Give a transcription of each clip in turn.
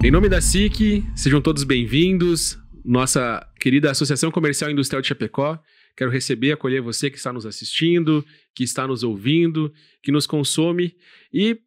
Em nome da SIC, sejam todos bem-vindos. Nossa querida Associação Comercial e Industrial de Chapecó. Quero receber e acolher você que está nos assistindo, que está nos ouvindo, que nos consome e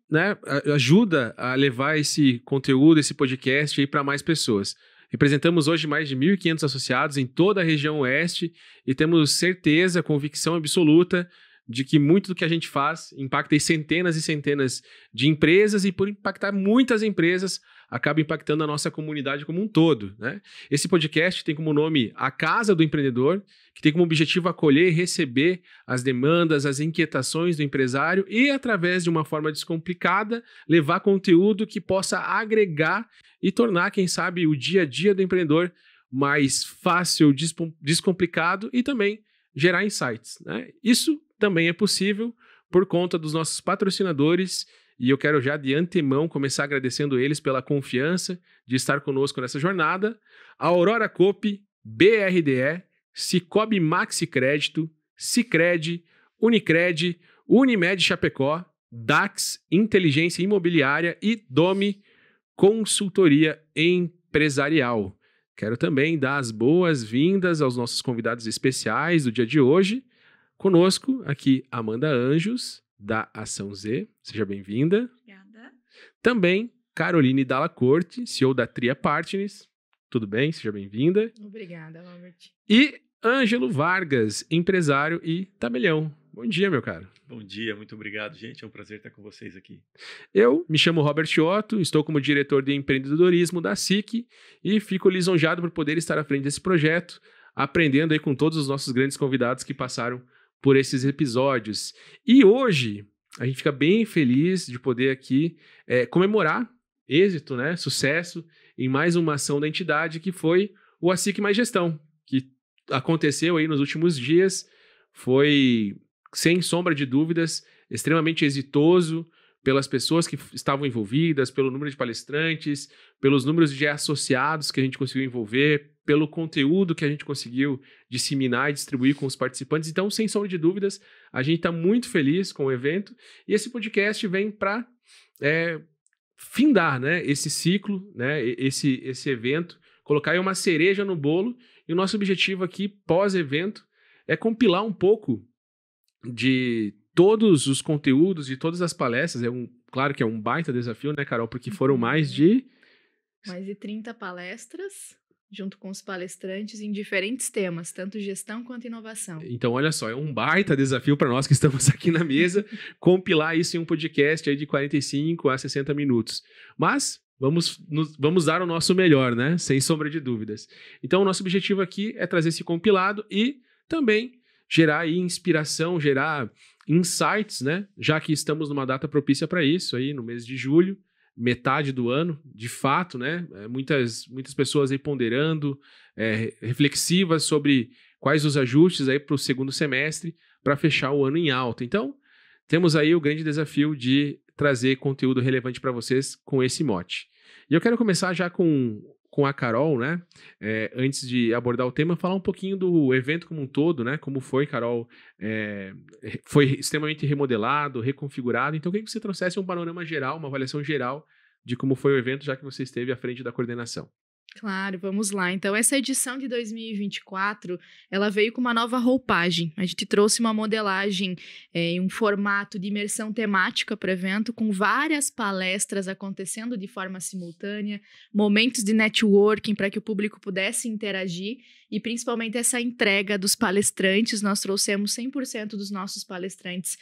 ajuda a levar esse conteúdo, esse podcast para mais pessoas. Representamos hoje mais de 1.500 associados em toda a região oeste e temos certeza, convicção absoluta de que muito do que a gente faz impacta centenas e centenas de empresas e por impactar muitas empresas, acaba impactando a nossa comunidade como um todo, né? Esse podcast tem como nome A Casa do Empreendedor, que tem como objetivo acolher e receber as demandas, as inquietações do empresário e, através de uma forma descomplicada, levar conteúdo que possa agregar e tornar, quem sabe, o dia a dia do empreendedor mais fácil, descomplicado e também gerar insights, né? Isso também é possível por conta dos nossos patrocinadores e eu quero já de antemão começar agradecendo eles pela confiança de estar conosco nessa jornada. A Aurora Coop, BRDE, Cicobi Maxi Crédito, Sicredi, Unicred, Unimed Chapecó, Dax Inteligência Imobiliária e Domi Consultoria Empresarial. Quero também dar as boas-vindas aos nossos convidados especiais do dia de hoje. Conosco aqui, Amanda Anjos, da Ação Z. Seja bem-vinda. Obrigada. Também, Caroline Dalla Corte, CEO da Tria Partners. Tudo bem? Seja bem-vinda. Obrigada, Robert. E Ângelo Vargas, empresário e tabelião. Bom dia, meu caro. Bom dia, muito obrigado, gente. É um prazer estar com vocês aqui. Eu me chamo Robert Otto, estou como diretor de empreendedorismo da SIC e fico lisonjeado por poder estar à frente desse projeto, aprendendo aí com todos os nossos grandes convidados que passaram por esses episódios. E hoje, a gente fica bem feliz de poder aqui comemorar êxito, né, sucesso em mais uma ação da entidade que foi o ASIC Mais Gestão, que aconteceu aí nos últimos dias, foi, sem sombra de dúvidas, extremamente exitoso pelas pessoas que estavam envolvidas, pelo número de palestrantes, pelos números de associados que a gente conseguiu envolver, pelo conteúdo que a gente conseguiu disseminar e distribuir com os participantes. Então, sem sombra de dúvidas, a gente está muito feliz com o evento e esse podcast vem para findar, né, esse ciclo, né, esse evento, colocar aí uma cereja no bolo e o nosso objetivo aqui, pós-evento, é compilar um pouco de todos os conteúdos, de todas as palestras. Claro que é um baita desafio, né, Carol? Porque foram mais de 30 palestras, junto com os palestrantes, em diferentes temas, tanto gestão quanto inovação. Então, olha só, é um baita desafio para nós que estamos aqui na mesa, compilar isso em um podcast aí de 45 a 60 minutos. Mas vamos dar o nosso melhor, né? Sem sombra de dúvidas. Então, o nosso objetivo aqui é trazer esse compilado e também gerar aí inspiração, gerar insights, né? Já que estamos numa data propícia para isso, aí no mês de julho, metade do ano, de fato, né? Muitas pessoas aí ponderando, reflexivas sobre quais os ajustes aí para o segundo semestre para fechar o ano em alta. Então, temos aí o grande desafio de trazer conteúdo relevante para vocês com esse mote. E eu quero começar já com a Carol, né? Antes de abordar o tema, falar um pouquinho do evento como um todo, né? Como foi, Carol? Foi extremamente remodelado, reconfigurado. Então, eu queria que você trouxesse um panorama geral, uma avaliação geral de como foi o evento, já que você esteve à frente da coordenação. Claro, vamos lá. Então, essa edição de 2024, ela veio com uma nova roupagem. A gente trouxe uma modelagem em um formato de imersão temática para o evento, com várias palestras acontecendo de forma simultânea, momentos de networking para que o público pudesse interagir e principalmente essa entrega dos palestrantes. Nós trouxemos 100% dos nossos palestrantes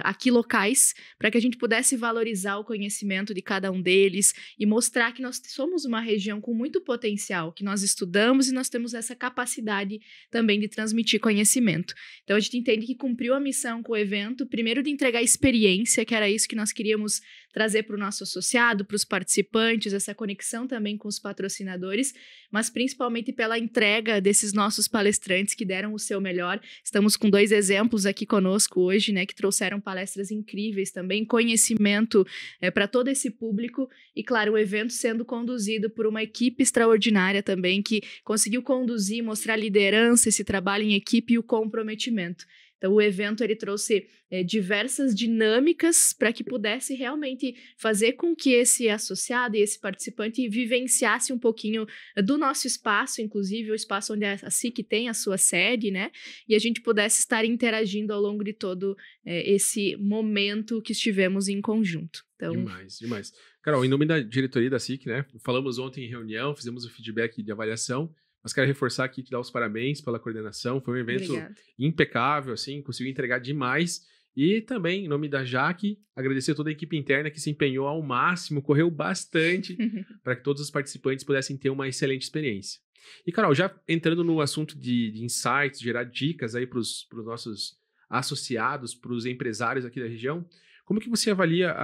aqui locais, para que a gente pudesse valorizar o conhecimento de cada um deles e mostrar que nós somos uma região com muito potencial, que nós estudamos e nós temos essa capacidade também de transmitir conhecimento. Então, a gente entende que cumpriu a missão com o evento, primeiro de entregar experiência, que era isso que nós queríamos trazer para o nosso associado, para os participantes, essa conexão também com os patrocinadores, mas principalmente pela entrega desses nossos palestrantes que deram o seu melhor. Estamos com 2 exemplos aqui conosco hoje, né, que trouxeram palestras incríveis também, conhecimento para todo esse público e, claro, o evento sendo conduzido por uma equipe extraordinária também, que conseguiu conduzir, mostrar liderança, esse trabalho em equipe e o comprometimento. Então, o evento ele trouxe diversas dinâmicas para que pudesse realmente fazer com que esse associado e esse participante vivenciasse um pouquinho do nosso espaço, inclusive o espaço onde a SIC tem a sua sede, né? E a gente pudesse estar interagindo ao longo de todo esse momento que estivemos em conjunto. Então... Demais. Carol, em nome da diretoria da SIC, né? Falamos ontem em reunião, fizemos o feedback de avaliação, mas quero reforçar aqui, te dar os parabéns pela coordenação. Foi um evento impecável, assim, conseguiu entregar demais. E também, em nome da Jaque, agradecer a toda a equipe interna que se empenhou ao máximo, correu bastante para que todos os participantes pudessem ter uma excelente experiência. E, Carol, já entrando no assunto de insights, gerar dicas aí para os nossos associados, para os empresários aqui da região, como que você avalia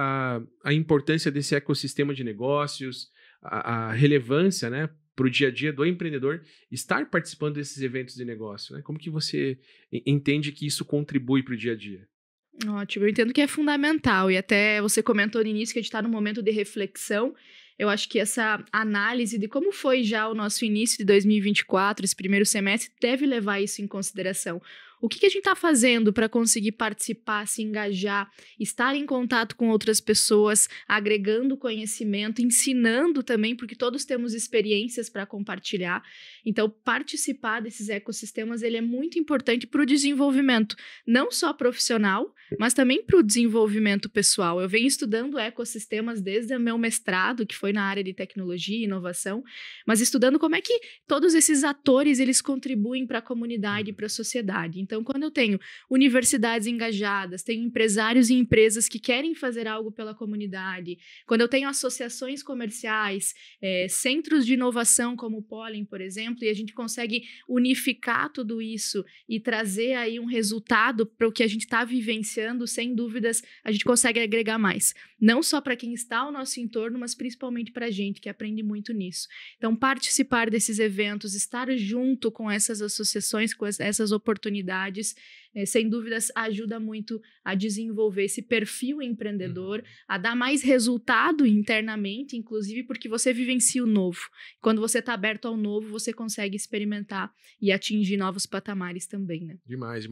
a importância desse ecossistema de negócios, a relevância, né, para o dia a dia do empreendedor estar participando desses eventos de negócio, né? Como que você entende que isso contribui para o dia a dia? Ótimo, eu entendo que é fundamental, e até você comentou no início que a gente está num momento de reflexão. Eu acho que essa análise de como foi já o nosso início de 2024, esse primeiro semestre, deve levar isso em consideração. O que a gente está fazendo para conseguir participar, se engajar, estar em contato com outras pessoas, agregando conhecimento, ensinando também, porque todos temos experiências para compartilhar. Então, participar desses ecossistemas ele é muito importante para o desenvolvimento, não só profissional, mas também para o desenvolvimento pessoal. Eu venho estudando ecossistemas desde o meu mestrado, que foi na área de tecnologia e inovação, mas estudando como é que todos esses atores eles contribuem para a comunidade e para a sociedade. Então, quando eu tenho universidades engajadas, tenho empresários e empresas que querem fazer algo pela comunidade, quando eu tenho associações comerciais, centros de inovação como o Pollen, por exemplo, e a gente consegue unificar tudo isso e trazer aí um resultado para o que a gente está vivenciando, sem dúvidas, a gente consegue agregar mais. Não só para quem está ao nosso entorno, mas principalmente para a gente, que aprende muito nisso. Então, participar desses eventos, estar junto com essas associações, com essas oportunidades, sem dúvidas, ajuda muito a desenvolver esse perfil empreendedor, a dar mais resultado internamente, inclusive porque você vivencia o novo. Quando você está aberto ao novo, você consegue experimentar e atingir novos patamares também, né? Demais.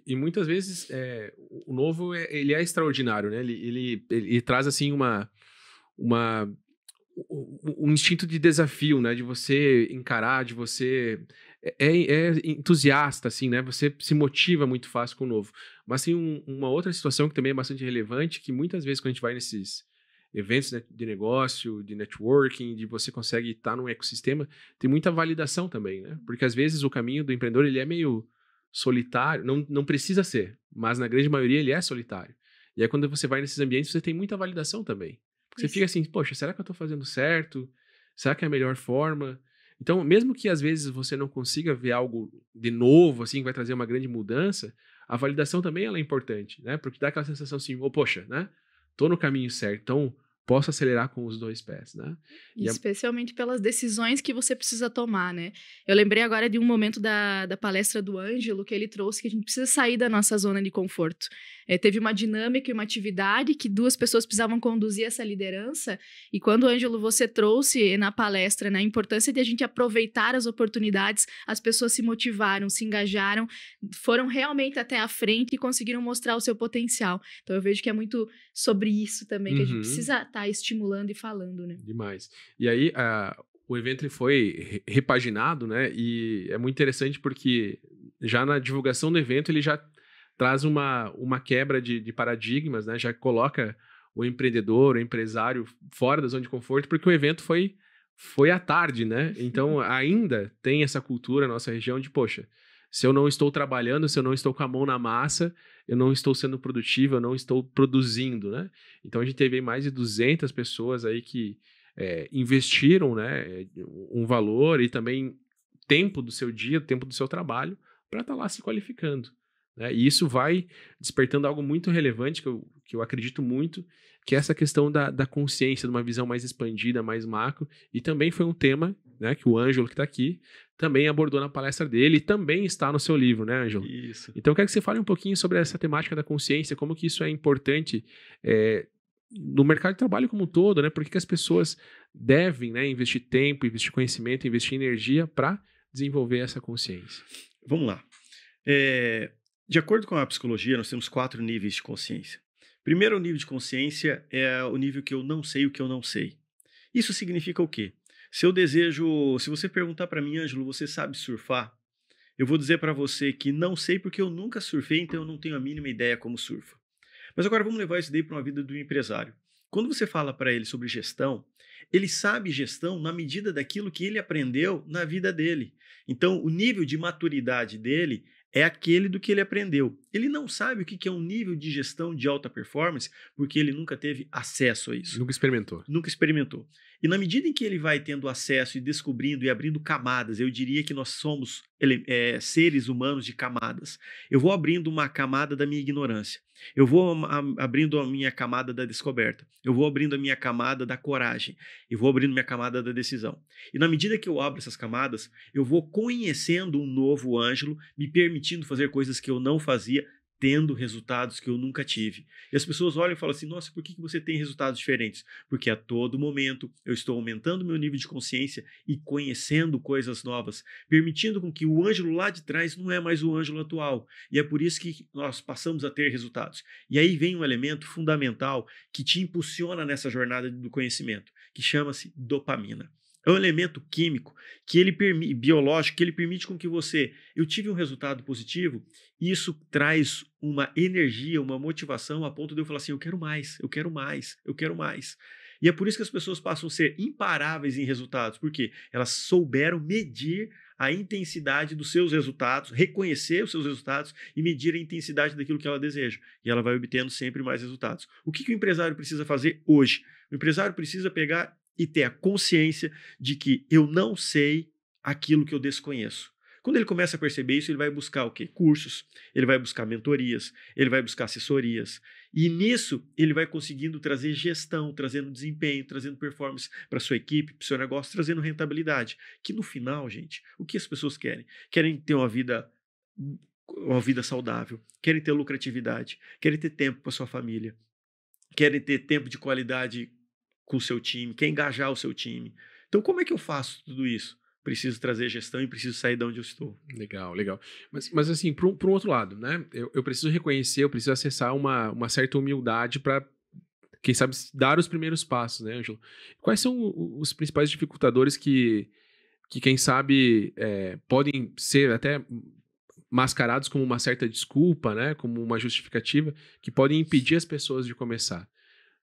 E muitas vezes o novo ele é extraordinário, né? Ele traz assim um instinto de desafio, né? De você encarar, de você... É entusiasta, assim, né? Você se motiva muito fácil com o novo. Mas tem uma outra situação que também é bastante relevante, que muitas vezes quando a gente vai nesses eventos, né, de negócio, de networking, de você consegue estar num ecossistema, tem muita validação também, né? Porque às vezes o caminho do empreendedor, ele é meio solitário, não precisa ser, mas na grande maioria ele é solitário. E aí quando você vai nesses ambientes, você tem muita validação também. Porque você fica assim, poxa, será que eu estou fazendo certo? Será que é a melhor forma? Então, mesmo que às vezes você não consiga ver algo de novo, assim, que vai trazer uma grande mudança, a validação também ela é importante, né? Porque dá aquela sensação assim, poxa, né? Tô no caminho certo, então posso acelerar com os 2 pés, né? Especialmente pelas decisões que você precisa tomar, né? Eu lembrei agora de um momento da palestra do Ângelo, que ele trouxe que a gente precisa sair da nossa zona de conforto. Teve uma dinâmica e uma atividade que 2 pessoas precisavam conduzir essa liderança, e quando, Ângelo, você trouxe na palestra, né, a importância de a gente aproveitar as oportunidades, as pessoas se motivaram, se engajaram, foram realmente até a frente e conseguiram mostrar o seu potencial. Então eu vejo que é muito sobre isso também, que a gente precisa estar estimulando e falando, né? Demais. E aí, o evento ele foi repaginado, né? E é muito interessante porque já na divulgação do evento ele já traz uma quebra de paradigmas, né? Já coloca o empreendedor, o empresário fora da zona de conforto, porque o evento foi à tarde, né? Então, ainda tem essa cultura na nossa região de, poxa, se eu não estou trabalhando, se eu não estou com a mão na massa, eu não estou sendo produtivo, eu não estou produzindo, né? Então, a gente teve mais de 200 pessoas aí que investiram, né, um valor e também tempo do seu dia, tempo do seu trabalho, para estar lá se qualificando. Né? E isso vai despertando algo muito relevante, que eu acredito muito, que é essa questão da consciência, de uma visão mais expandida, mais macro, e também foi um tema, né, que o Ângelo, que está aqui, também abordou na palestra dele, e também está no seu livro, né, Ângelo? Isso. Então, eu quero que você fale um pouquinho sobre essa temática da consciência, como que isso é importante no mercado de trabalho como um todo, né? Por que as pessoas devem, né, investir tempo, investir conhecimento, investir energia para desenvolver essa consciência? Vamos lá. De acordo com a psicologia, nós temos 4 níveis de consciência. Primeiro nível de consciência é o nível que eu não sei o que eu não sei. Isso significa o quê? Se você perguntar para mim, Ângelo, você sabe surfar? Eu vou dizer para você que não sei porque eu nunca surfei, então eu não tenho a mínima ideia como surfa. Mas agora vamos levar isso daí para uma vida do empresário. Quando você fala para ele sobre gestão, ele sabe gestão na medida daquilo que ele aprendeu na vida dele. Então, o nível de maturidade dele é aquele do que ele aprendeu. Ele não sabe o que é um nível de gestão de alta performance porque ele nunca teve acesso a isso. Nunca experimentou. Nunca experimentou. E na medida em que ele vai tendo acesso e descobrindo e abrindo camadas, eu diria que nós somos seres humanos de camadas. Eu vou abrindo uma camada da minha ignorância. Eu vou abrindo a minha camada da descoberta. Eu vou abrindo a minha camada da coragem. Eu vou abrindo a minha camada da decisão. E na medida que eu abro essas camadas, eu vou conhecendo um novo Ângelo, me permitindo fazer coisas que eu não fazia, tendo resultados que eu nunca tive. E as pessoas olham e falam assim, nossa, por que você tem resultados diferentes? Porque a todo momento eu estou aumentando meu nível de consciência e conhecendo coisas novas, permitindo com que o Ângelo lá de trás não é mais o Ângelo atual. E é por isso que nós passamos a ter resultados. E aí vem um elemento fundamental que te impulsiona nessa jornada do conhecimento, que chama-se dopamina. É um elemento químico, biológico, que ele permite com que eu tive um resultado positivo, e isso traz uma energia, uma motivação a ponto de eu falar assim, eu quero mais, eu quero mais, eu quero mais. E é por isso que as pessoas passam a ser imparáveis em resultados, porque elas souberam medir a intensidade dos seus resultados, reconhecer os seus resultados e medir a intensidade daquilo que ela deseja. E ela vai obtendo sempre mais resultados. O que o empresário precisa fazer hoje? O empresário precisa pegar e ter a consciência de que eu não sei aquilo que eu desconheço. Quando ele começa a perceber isso, ele vai buscar o quê? Cursos, ele vai buscar mentorias, ele vai buscar assessorias. E nisso, ele vai conseguindo trazer gestão, trazendo desempenho, trazendo performance para sua equipe, para o seu negócio, trazendo rentabilidade. Que no final, gente, o que as pessoas querem? Querem ter uma vida saudável, querem ter lucratividade, querem ter tempo para sua família, querem ter tempo de qualidade com o seu time, quer engajar o seu time. Então, como é que eu faço tudo isso? Preciso trazer gestão e preciso sair de onde eu estou. Legal, legal. Mas assim, para um outro lado, né? Eu preciso reconhecer, eu preciso acessar uma certa humildade para, quem sabe, dar os primeiros passos, né, Ângelo? Quais são os principais dificultadores que quem sabe, podem ser até mascarados como uma certa desculpa, né? Como uma justificativa, que podem impedir as pessoas de começar?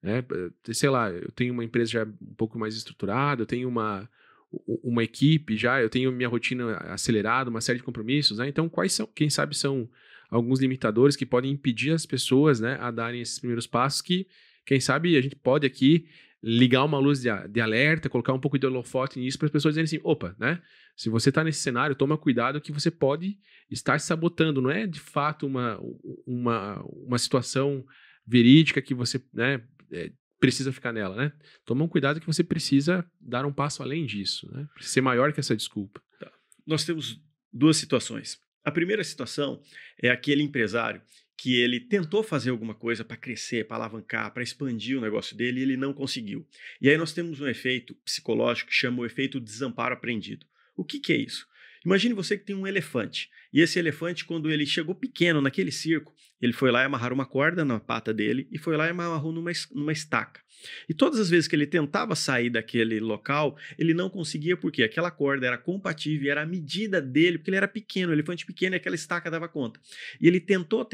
Né? Sei lá, eu tenho uma empresa já um pouco mais estruturada, eu tenho uma equipe já, eu tenho minha rotina acelerada, uma série de compromissos, né? Então, quem sabe são alguns limitadores que podem impedir as pessoas, né, a darem esses primeiros passos que, quem sabe, a gente pode aqui ligar uma luz de alerta, colocar um pouco de holofote nisso para as pessoas dizerem assim, opa, né? Se você está nesse cenário, toma cuidado que você pode estar se sabotando, não é de fato uma situação verídica que você, né, precisa ficar nela, né? Toma um cuidado que você precisa dar um passo além disso, né? Precisa ser maior que essa desculpa. Tá. Nós temos 2 situações. A primeira situação é aquele empresário que ele tentou fazer alguma coisa para crescer, para alavancar, para expandir o negócio dele e ele não conseguiu. E aí nós temos um efeito psicológico que chama o efeito desamparo aprendido. O que é isso? Imagine você que tem um elefante. E esse elefante, quando ele chegou pequeno naquele circo, ele foi lá e amarrar uma corda na pata dele e foi lá e amarrou numa estaca. E todas as vezes que ele tentava sair daquele local, ele não conseguia porque aquela corda era compatível e era a medida dele, porque ele era pequeno, o elefante pequeno e aquela estaca dava conta. E ele tentou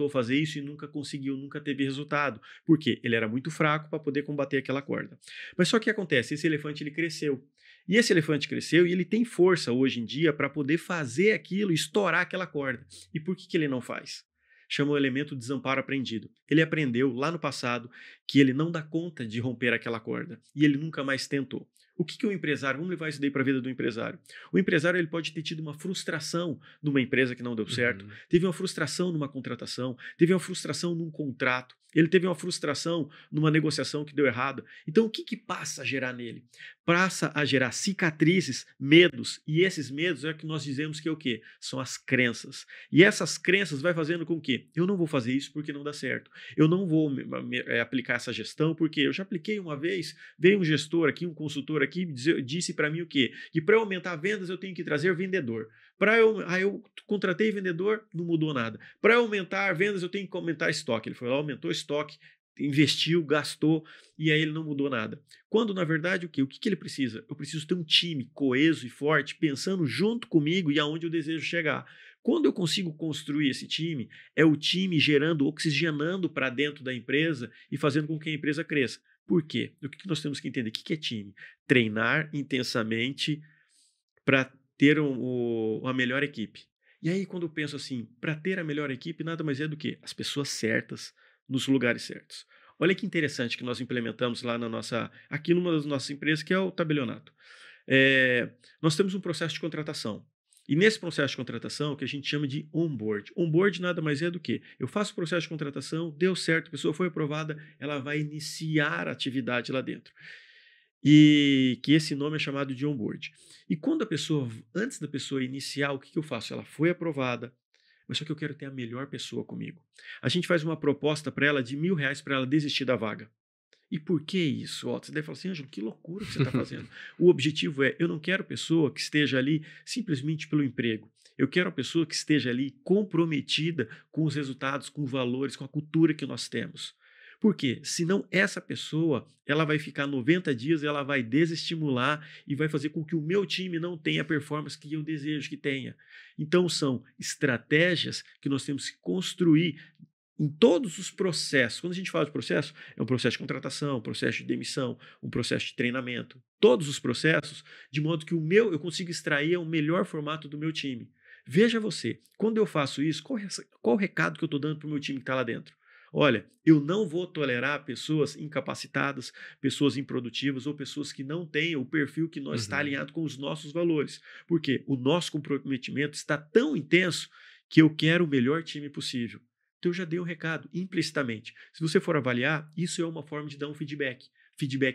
fazer isso e nunca conseguiu, nunca teve resultado. Por quê? Ele era muito fraco para poder combater aquela corda. Mas só que acontece, esse elefante ele cresceu. E esse elefante cresceu e ele tem força hoje em dia para poder fazer aquilo, estourar aquela corda. E por que ele não faz? Chama o elemento desamparo aprendido. Ele aprendeu lá no passado que ele não dá conta de romper aquela corda e ele nunca mais tentou. O que o empresário, vamos levar isso daí para a vida do empresário. O empresário ele pode ter tido uma frustração numa empresa que não deu certo, teve uma frustração numa contratação, teve uma frustração num contrato, ele teve uma frustração numa negociação que deu errado. Então o que passa a gerar nele? Passa a gerar cicatrizes, medos, e esses medos é o que nós dizemos que é o quê? São as crenças. E essas crenças vai fazendo com que eu não vou fazer isso porque não dá certo, eu não vou aplicar essa gestão porque eu já apliquei uma vez, veio um gestor aqui, um consultor aqui, disse para mim o quê? Que para aumentar vendas eu tenho que trazer vendedor. Eu contratei vendedor, não mudou nada. Para eu aumentar vendas, eu tenho que aumentar estoque. Ele foi lá, aumentou estoque, investiu, gastou, e aí ele não mudou nada. Quando, na verdade, o quê? O que ele precisa? Eu preciso ter um time coeso e forte, pensando junto comigo e aonde eu desejo chegar. Quando eu consigo construir esse time, é o time gerando, oxigenando para dentro da empresa e fazendo com que a empresa cresça. Por quê? O que nós temos que entender? O que é time? Treinar intensamente para ter a melhor equipe. E aí, quando eu penso assim, para ter a melhor equipe, nada mais é do que as pessoas certas nos lugares certos. Olha que interessante que nós implementamos lá aqui numa das nossas empresas, que é o Tabelionato. Nós temos um processo de contratação. E nesse processo de contratação, que a gente chama de onboard. Onboard nada mais é do que eu faço o processo de contratação, deu certo, a pessoa foi aprovada, ela vai iniciar a atividade lá dentro. E que esse nome é chamado de onboard. E quando antes da pessoa iniciar, o que eu faço? Ela foi aprovada, mas só que eu quero ter a melhor pessoa comigo. A gente faz uma proposta para ela de R$1.000 para ela desistir da vaga. E por que isso? Você deve falar assim, Ângelo, que loucura que você está fazendo. O objetivo eu não quero pessoa que esteja ali simplesmente pelo emprego. Eu quero a pessoa que esteja ali comprometida com os resultados, com os valores, com a cultura que nós temos. Por quê? Senão essa pessoa, ela vai ficar 90 dias, ela vai desestimular e vai fazer com que o meu time não tenha a performance que eu desejo que tenha. Então são estratégias que nós temos que construir em todos os processos. Quando a gente fala de processo, é um processo de contratação, um processo de demissão, um processo de treinamento. Todos os processos, de modo que eu consigo extrair o melhor formato do meu time. Veja você, quando eu faço isso, qual o recado que eu estou dando para o meu time que está lá dentro? Olha, eu não vou tolerar pessoas incapacitadas, pessoas improdutivas ou pessoas que não tenham o perfil que nós está alinhado com os nossos valores. Porque o nosso comprometimento está tão intenso que eu quero o melhor time possível. Então, eu já dei um recado implicitamente. Se você for avaliar, isso é uma forma de dar um feedback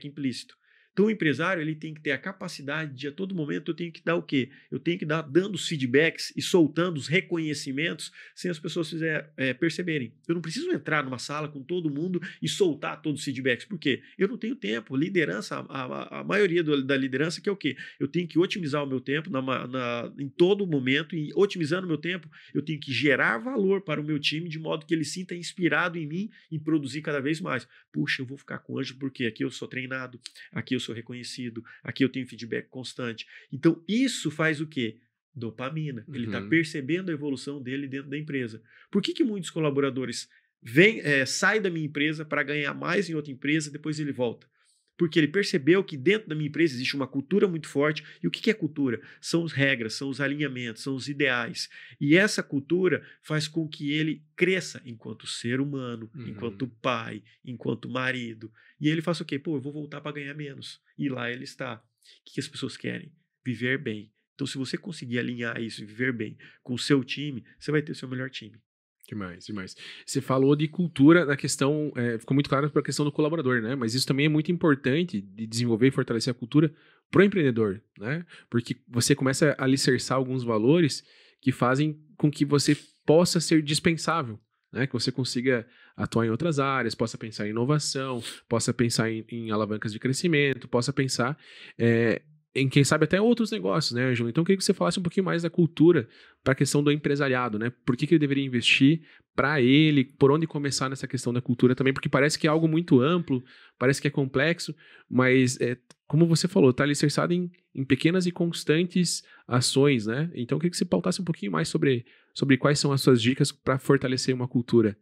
implícito. Então, o empresário ele tem que ter a capacidade de, a todo momento, eu tenho que dar o quê? Eu tenho que dar dando os feedbacks e soltando os reconhecimentos sem as pessoas perceberem. Eu não preciso entrar numa sala com todo mundo e soltar todos os feedbacks. Por quê? Eu não tenho tempo. Liderança, a maioria da liderança que é o quê? Eu tenho que otimizar o meu tempo em todo momento e otimizando o meu tempo, eu tenho que gerar valor para o meu time de modo que ele sinta inspirado em mim em produzir cada vez mais. Puxa, eu vou ficar com o Ângelo porque aqui eu sou treinado, aqui eu sou reconhecido, aqui eu tenho feedback constante. Então, isso faz o quê? Dopamina. Ele está percebendo a evolução dele dentro da empresa. Por que muitos colaboradores saem da minha empresa para ganhar mais em outra empresa, depois ele volta? Porque ele percebeu que dentro da minha empresa existe uma cultura muito forte. E o que é cultura? São as regras, são os alinhamentos, são os ideais. E essa cultura faz com que ele cresça enquanto ser humano, enquanto pai, enquanto marido. E ele faz o quê? Eu vou voltar para ganhar menos. E lá ele está. O que as pessoas querem? Viver bem. Então, se você conseguir alinhar isso, viver bem com o seu time, você vai ter o seu melhor time. Demais. Você falou de cultura na questão, ficou muito claro para a questão do colaborador, né? Mas isso também é muito importante de desenvolver e fortalecer a cultura pro empreendedor, né? Porque você começa a alicerçar alguns valores que fazem com que você possa ser dispensável, né? Que você consiga atuar em outras áreas, possa pensar em inovação, possa pensar em alavancas de crescimento, possa pensar em quem sabe até outros negócios, né, Ângelo? Então eu queria que você falasse um pouquinho mais da cultura para a questão do empresariado, né? Por que ele deveria investir para ele, por onde começar nessa questão da cultura também, porque parece que é algo muito amplo, parece que é complexo, mas como você falou, está alicerçado em pequenas e constantes ações, né? Então eu queria que você pautasse um pouquinho mais sobre quais são as suas dicas para fortalecer uma cultura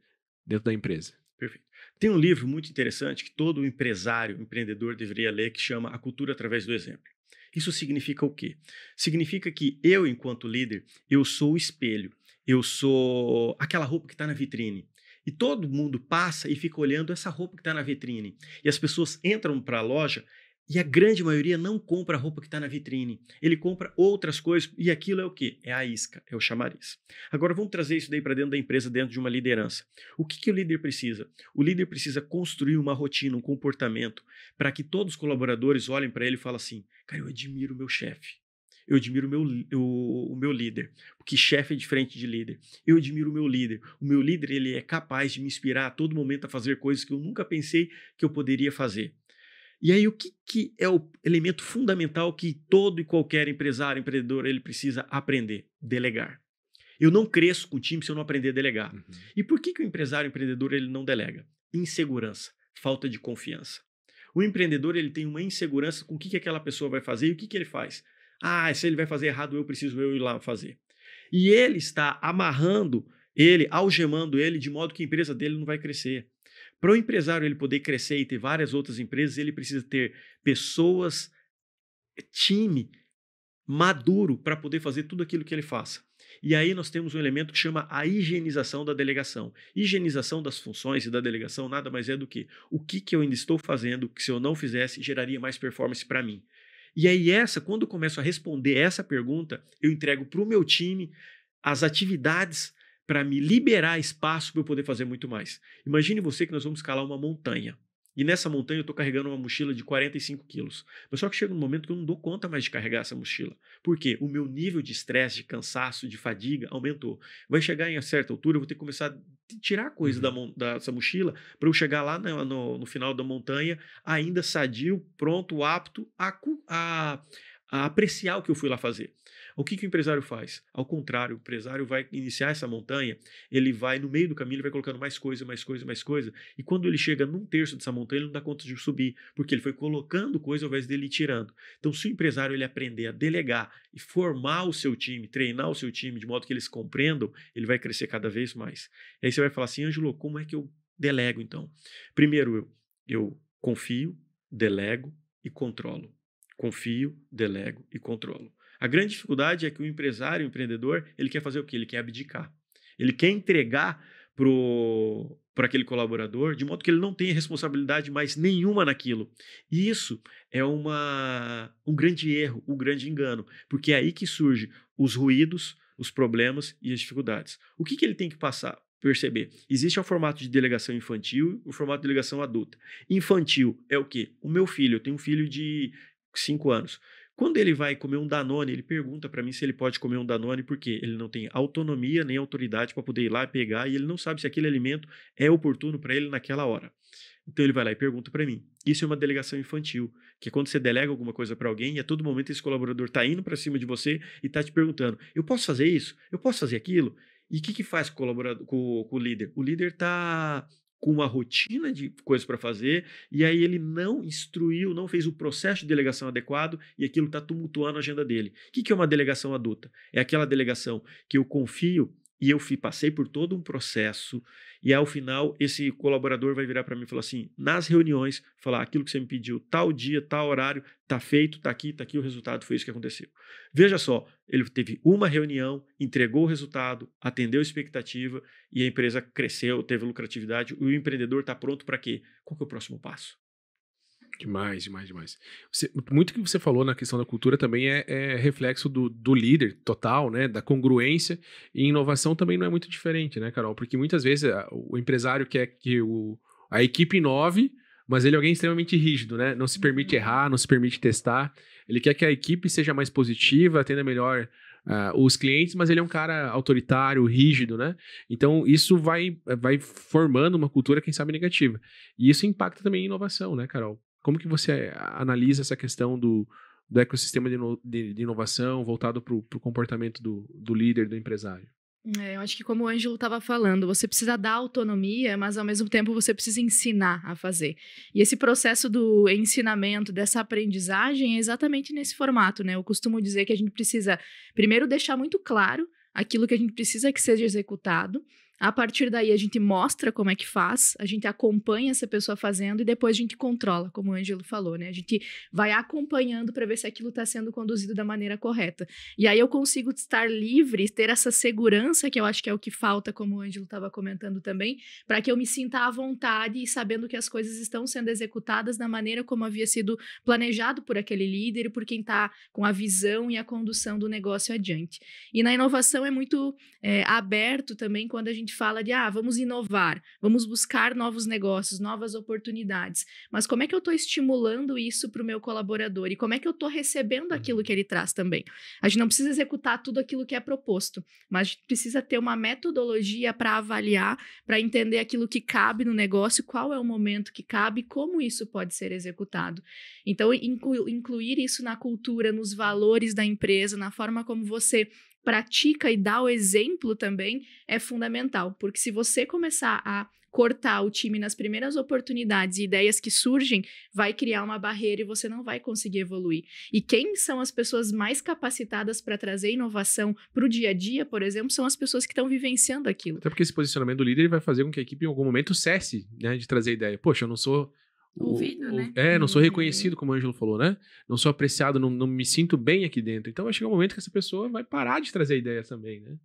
dentro da empresa. Perfeito. Tem um livro muito interessante que todo empreendedor deveria ler, que chama A Cultura Através do Exemplo. Isso significa o quê? Significa que eu, enquanto líder, eu sou o espelho. Eu sou aquela roupa que está na vitrine. E todo mundo passa e fica olhando essa roupa que está na vitrine. E as pessoas entram para a loja e a grande maioria não compra a roupa que está na vitrine. Ele compra outras coisas e aquilo é o quê? É a isca, é o chamariz. Agora vamos trazer isso daí para dentro da empresa, dentro de uma liderança. O que o líder precisa? O líder precisa construir uma rotina, um comportamento para que todos os colaboradores olhem para ele e falem assim, cara, eu admiro o meu chefe. Eu admiro o meu líder, porque chefe é diferente de líder. Eu admiro o meu líder. O meu líder ele é capaz de me inspirar a todo momento a fazer coisas que eu nunca pensei que eu poderia fazer. E aí, o que é o elemento fundamental que todo e qualquer empresário, empreendedor, ele precisa aprender? Delegar. Eu não cresço com o time se eu não aprender a delegar. E por que o empresário, empreendedor, ele não delega? Insegurança, falta de confiança. O empreendedor, ele tem uma insegurança com o que aquela pessoa vai fazer e o que ele faz. Se ele vai fazer errado, eu preciso ir lá fazer. E ele está amarrando ele, algemando ele, de modo que a empresa dele não vai crescer. Para o empresário ele poder crescer e ter várias outras empresas, ele precisa ter pessoas, time maduro para poder fazer tudo aquilo que ele faça. E aí nós temos um elemento que chama a higienização da delegação. Higienização das funções e da delegação nada mais é do que o que eu ainda estou fazendo que se eu não fizesse geraria mais performance para mim. E aí quando eu começo a responder essa pergunta, eu entrego para o meu time as atividades para me liberar espaço para eu poder fazer muito mais. Imagine você que nós vamos escalar uma montanha. E nessa montanha eu estou carregando uma mochila de 45 quilos. Mas só que chega um momento que eu não dou conta mais de carregar essa mochila. Por quê? O meu nível de estresse, de cansaço, de fadiga aumentou. Vai chegar em uma certa altura, eu vou ter que começar a tirar coisa dessa mochila para eu chegar lá no final da montanha ainda sadio, pronto, apto a apreciar o que eu fui lá fazer. O que o empresário faz? Ao contrário, o empresário vai iniciar essa montanha, ele vai no meio do caminho, ele vai colocando mais coisa, e quando ele chega num terço dessa montanha, ele não dá conta de subir, porque ele foi colocando coisa ao invés dele ir tirando. Então, se o empresário ele aprender a delegar e formar o seu time, treinar o seu time de modo que eles compreendam, ele vai crescer cada vez mais. E aí você vai falar assim, Ângelo, como é que eu delego então? Primeiro, eu confio, delego e controlo. Confio, delego e controlo. A grande dificuldade é que o empresário, o empreendedor, ele quer fazer o quê? Ele quer abdicar. Ele quer entregar para aquele colaborador de modo que ele não tenha responsabilidade mais nenhuma naquilo. E isso é um grande erro, um grande engano, porque é aí que surgem os ruídos, os problemas e as dificuldades. O que ele tem que perceber? Existe o formato de delegação infantil e o formato de delegação adulta. Infantil é o quê? O meu filho, eu tenho um filho de 5 anos. Quando ele vai comer um Danone, ele pergunta para mim se ele pode comer um Danone porque ele não tem autonomia nem autoridade para poder ir lá e pegar e ele não sabe se aquele alimento é oportuno para ele naquela hora. Então ele vai lá e pergunta para mim. Isso é uma delegação infantil, que é quando você delega alguma coisa para alguém e a todo momento esse colaborador está indo para cima de você e está te perguntando, eu posso fazer isso? Eu posso fazer aquilo? E o que faz com o líder? O líder está com uma rotina de coisas para fazer, e aí ele não instruiu, não fez o processo de delegação adequado, e aquilo está tumultuando a agenda dele. O que é uma delegação adulta? É aquela delegação que eu confio e eu passei por todo um processo, e ao final esse colaborador vai virar para mim e falar assim, nas reuniões, falar aquilo que você me pediu, tal dia, tal horário, está feito, está aqui, o resultado, foi isso que aconteceu. Veja só, ele teve uma reunião, entregou o resultado, atendeu a expectativa e a empresa cresceu, teve lucratividade, e o empreendedor está pronto para quê? Qual que é o próximo passo? Demais. Muito que você falou na questão da cultura também é reflexo do líder total, né? Da congruência, e inovação também não é muito diferente, né, Carol? Porque muitas vezes o empresário quer que a equipe inove, mas ele é alguém extremamente rígido, né? Não se permite errar, não se permite testar. Ele quer que a equipe seja mais positiva, atenda melhor os clientes, mas ele é um cara autoritário, rígido, né? Então, isso vai formando uma cultura, quem sabe, negativa. E isso impacta também em inovação, né, Carol? Como que você analisa essa questão do ecossistema de inovação voltado para o comportamento do líder, do empresário? Eu acho que como o Ângelo estava falando, você precisa dar autonomia, mas ao mesmo tempo você precisa ensinar a fazer. E esse processo do ensinamento, dessa aprendizagem é exatamente nesse formato, né? Eu costumo dizer que a gente precisa primeiro deixar muito claro aquilo que a gente precisa que seja executado. A partir daí, a gente mostra como é que faz, a gente acompanha essa pessoa fazendo e depois a gente controla, como o Ângelo falou, né? A gente vai acompanhando para ver se aquilo está sendo conduzido da maneira correta. E aí eu consigo estar livre, ter essa segurança, que eu acho que é o que falta, como o Ângelo estava comentando também, para que eu me sinta à vontade e sabendo que as coisas estão sendo executadas da maneira como havia sido planejado por aquele líder e por quem está com a visão e a condução do negócio adiante. E na inovação é muito aberto também quando a gente gente fala de, vamos inovar, vamos buscar novos negócios, novas oportunidades. Mas como é que eu estou estimulando isso para o meu colaborador? E como é que eu estou recebendo aquilo que ele traz também? A gente não precisa executar tudo aquilo que é proposto, mas a gente precisa ter uma metodologia para avaliar, para entender aquilo que cabe no negócio, qual é o momento que cabe, como isso pode ser executado. Então, incluir isso na cultura, nos valores da empresa, na forma como você pratica e dá o exemplo também é fundamental, porque se você começar a cortar o time nas primeiras oportunidades e ideias que surgem, vai criar uma barreira e você não vai conseguir evoluir. E quem são as pessoas mais capacitadas para trazer inovação para o dia a dia, por exemplo, são as pessoas que estão vivenciando aquilo. Até porque esse posicionamento do líder vai fazer com que a equipe em algum momento cesse, né, de trazer ideia. Poxa, eu não sou... ouvido, né? Não sou reconhecido, como o Ângelo falou, né? Não sou apreciado, não me sinto bem aqui dentro. Então vai chegar um momento que essa pessoa vai parar de trazer ideias também, né?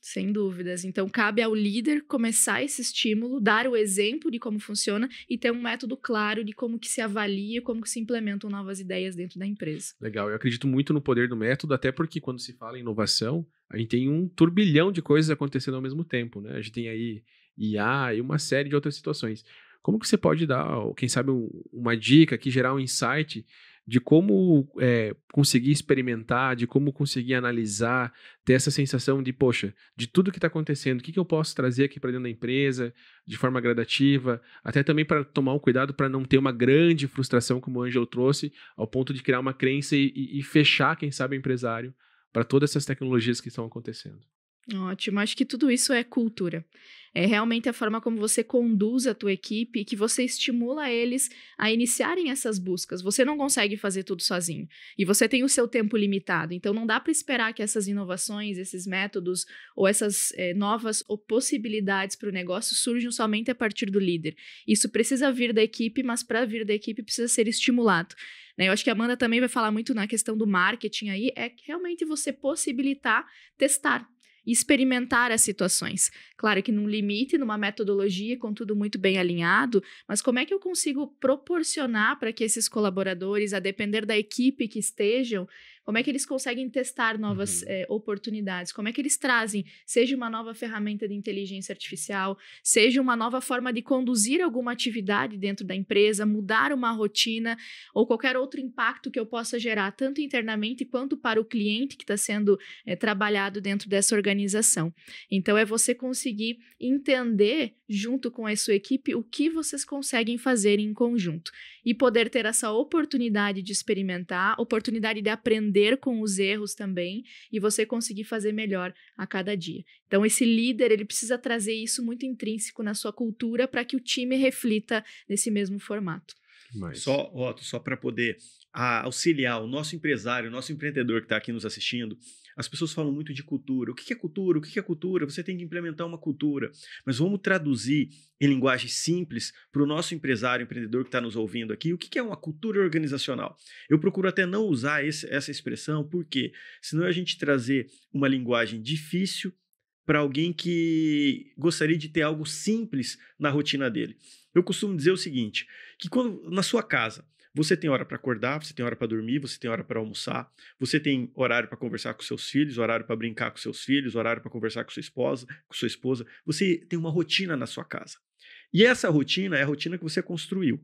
Sem dúvidas. Então, cabe ao líder começar esse estímulo, dar o exemplo de como funciona e ter um método claro de como que se avalia, como que se implementam novas ideias dentro da empresa. Legal. Eu acredito muito no poder do método, até porque quando se fala em inovação, a gente tem um turbilhão de coisas acontecendo ao mesmo tempo, né? A gente tem aí IA e uma série de outras situações. Como que você pode dar, quem sabe, uma dica aqui, gerar um insight de como conseguir experimentar, de como conseguir analisar, ter essa sensação de, poxa, de tudo que está acontecendo, o que eu posso trazer aqui para dentro da empresa, de forma gradativa, até também para tomar um cuidado para não ter uma grande frustração, como o Ângelo trouxe, ao ponto de criar uma crença e fechar, quem sabe, o empresário para todas essas tecnologias que estão acontecendo. Ótimo, acho que tudo isso é cultura. É realmente a forma como você conduz a tua equipe e que você estimula eles a iniciarem essas buscas. Você não consegue fazer tudo sozinho e você tem o seu tempo limitado, então não dá para esperar que essas inovações, esses métodos ou essas novas possibilidades para o negócio surjam somente a partir do líder. Isso precisa vir da equipe, mas para vir da equipe precisa ser estimulado. Eu acho que a Amanda também vai falar muito na questão do marketing aí, é realmente você possibilitar testar e experimentar as situações. Claro que num limite, numa metodologia, com tudo muito bem alinhado, mas como é que eu consigo proporcionar para que esses colaboradores, a depender da equipe que estejam, como é que eles conseguem testar novas oportunidades? Como é que eles trazem, seja uma nova ferramenta de inteligência artificial, seja uma nova forma de conduzir alguma atividade dentro da empresa, mudar uma rotina ou qualquer outro impacto que eu possa gerar, tanto internamente quanto para o cliente que está sendo trabalhado dentro dessa organização. Então, é você conseguir entender, junto com a sua equipe, o que vocês conseguem fazer em conjunto e poder ter essa oportunidade de experimentar, oportunidade de aprender com os erros também e você conseguir fazer melhor a cada dia. Então, esse líder, ele precisa trazer isso muito intrínseco na sua cultura para que o time reflita nesse mesmo formato. Só para poder auxiliar o nosso empresário, o nosso empreendedor que está aqui nos assistindo, as pessoas falam muito de cultura. O que é cultura? O que é cultura? Você tem que implementar uma cultura. Mas vamos traduzir em linguagem simples para o nosso empresário, empreendedor que está nos ouvindo aqui, o que é uma cultura organizacional? Eu procuro até não usar essa expressão, porque senão a gente trazer uma linguagem difícil para alguém que gostaria de ter algo simples na rotina dele. Eu costumo dizer o seguinte, que quando na sua casa você tem hora para acordar, você tem hora para dormir, você tem hora para almoçar, você tem horário para conversar com seus filhos, horário para brincar com seus filhos, horário para conversar com sua esposa, você tem uma rotina na sua casa. E essa rotina é a rotina que você construiu.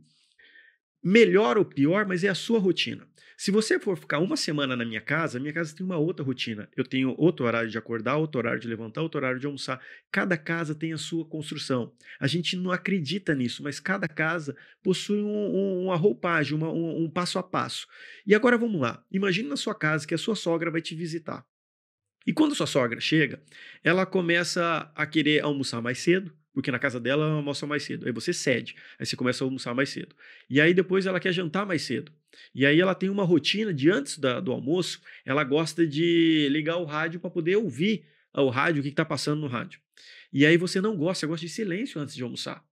Melhor ou pior, mas é a sua rotina. Se você for ficar uma semana na minha casa tem uma outra rotina. Eu tenho outro horário de acordar, outro horário de levantar, outro horário de almoçar. Cada casa tem a sua construção. A gente não acredita nisso, mas cada casa possui uma roupagem, um passo a passo. E agora vamos lá. Imagine na sua casa que a sua sogra vai te visitar. E quando a sua sogra chega, ela começa a querer almoçar mais cedo, porque na casa dela ela almoça mais cedo. Aí você cede, aí você começa a almoçar mais cedo. E aí depois ela quer jantar mais cedo. E aí ela tem uma rotina de antes do almoço, ela gosta de ligar o rádio para poder ouvir o rádio, o que está passando no rádio. E aí você não gosta, você gosta de silêncio antes de almoçar.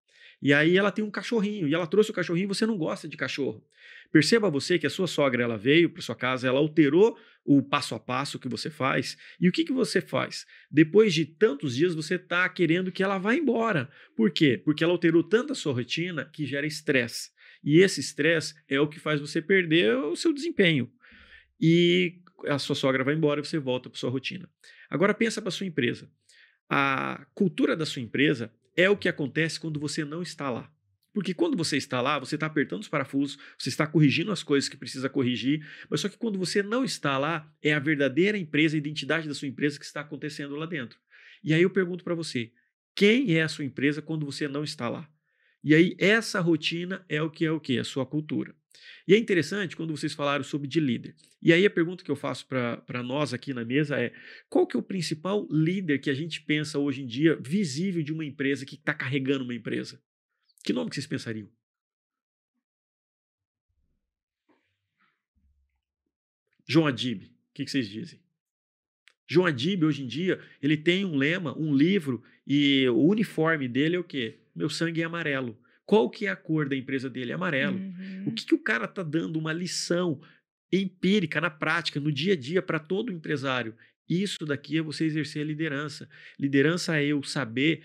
E aí ela tem um cachorrinho, e ela trouxe o cachorrinho e você não gosta de cachorro. Perceba você que a sua sogra ela veio para sua casa, ela alterou o passo a passo que você faz. E o que você faz? Depois de tantos dias, você está querendo que ela vá embora. Por quê? Porque ela alterou tanto a sua rotina que gera estresse. E esse estresse é o que faz você perder o seu desempenho. E a sua sogra vai embora e você volta para sua rotina. Agora pensa para sua empresa. A cultura da sua empresa é o que acontece quando você não está lá. Porque quando você está lá, você está apertando os parafusos, você está corrigindo as coisas que precisa corrigir, mas só que quando você não está lá, é a verdadeira empresa, a identidade da sua empresa que está acontecendo lá dentro. E aí eu pergunto para você, quem é a sua empresa quando você não está lá? E aí essa rotina é o que? A sua cultura. E é interessante quando vocês falaram sobre de líder. E aí a pergunta que eu faço para nós aqui na mesa é, qual que é o principal líder que a gente pensa hoje em dia visível de uma empresa que está carregando uma empresa? Que nome que vocês pensariam? João Adib, o que vocês dizem? João Adib, hoje em dia, ele tem um lema, um livro, e o uniforme dele é o quê? Meu sangue é amarelo. Qual que é a cor da empresa dele? É amarelo. O que o cara está dando uma lição empírica, na prática, no dia a dia, para todo empresário? Isso daqui é você exercer a liderança. Liderança é eu saber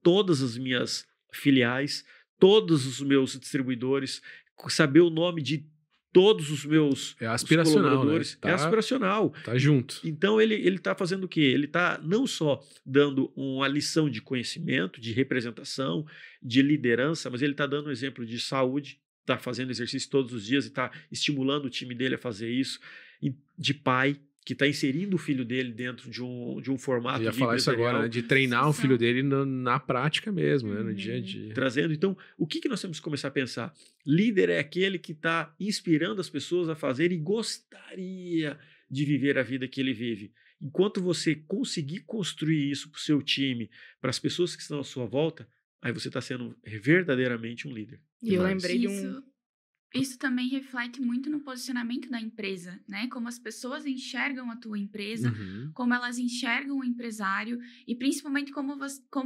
todas as minhas filiais, todos os meus distribuidores, saber o nome de todos os meus colaboradores. Né? Tá, é aspiracional. Tá junto. Então, ele está fazendo o quê? Ele está não só dando uma lição de conhecimento, de representação, de liderança, mas ele está dando um exemplo de saúde, está fazendo exercício todos os dias e está estimulando o time dele a fazer isso, e de pai, que está inserindo o filho dele dentro de um formato de Eu ia falar isso agora, né? De treinar o filho dele na prática mesmo, né? No dia a dia. Trazendo. Então, o que nós temos que começar a pensar? Líder é aquele que está inspirando as pessoas a fazer e gostaria de viver a vida que ele vive. Enquanto você conseguir construir isso para o seu time, para as pessoas que estão à sua volta, aí você está sendo verdadeiramente um líder. E eu lembrei de Isso também reflete muito no posicionamento da empresa, né? Como as pessoas enxergam a tua empresa, como elas enxergam o empresário e principalmente como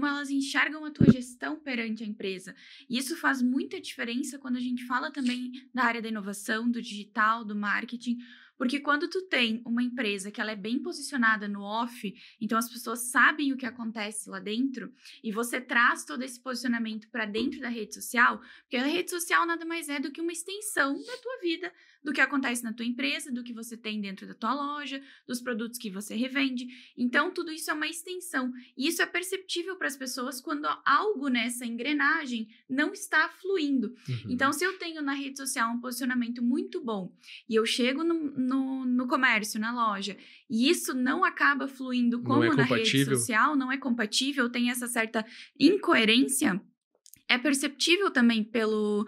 elas enxergam a tua gestão perante a empresa. E isso faz muita diferença quando a gente fala também da área da inovação, do digital, do marketing, porque quando tu tem uma empresa que ela é bem posicionada no off, então as pessoas sabem o que acontece lá dentro, e você traz todo esse posicionamento para dentro da rede social, porque a rede social nada mais é do que uma extensão da tua vida, do que acontece na tua empresa, do que você tem dentro da tua loja, dos produtos que você revende. Então, tudo isso é uma extensão. E isso é perceptível para as pessoas quando algo nessa engrenagem não está fluindo. Então, se eu tenho na rede social um posicionamento muito bom e eu chego no comércio, na loja, e isso não acaba fluindo como na rede social, não é compatível, tem essa certa incoerência, é perceptível também pelo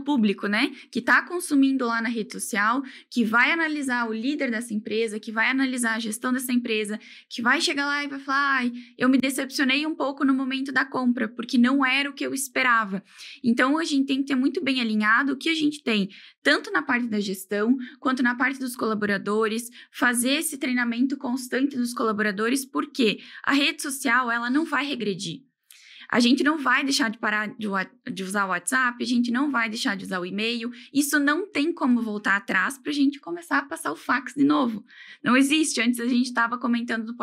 público, né? Que está consumindo lá na rede social, que vai analisar o líder dessa empresa, que vai analisar a gestão dessa empresa, que vai chegar lá e vai falar, eu me decepcionei um pouco no momento da compra, porque não era o que eu esperava. Então, a gente tem que ter muito bem alinhado o que a gente tem, tanto na parte da gestão, quanto na parte dos colaboradores, fazer esse treinamento constante dos colaboradores, porque a rede social, ela não vai regredir. A gente não vai deixar de parar de usar o WhatsApp, a gente não vai deixar de usar o e-mail. Isso não tem como voltar atrás para a gente começar a passar o fax de novo. Não existe. Antes a gente estava comentando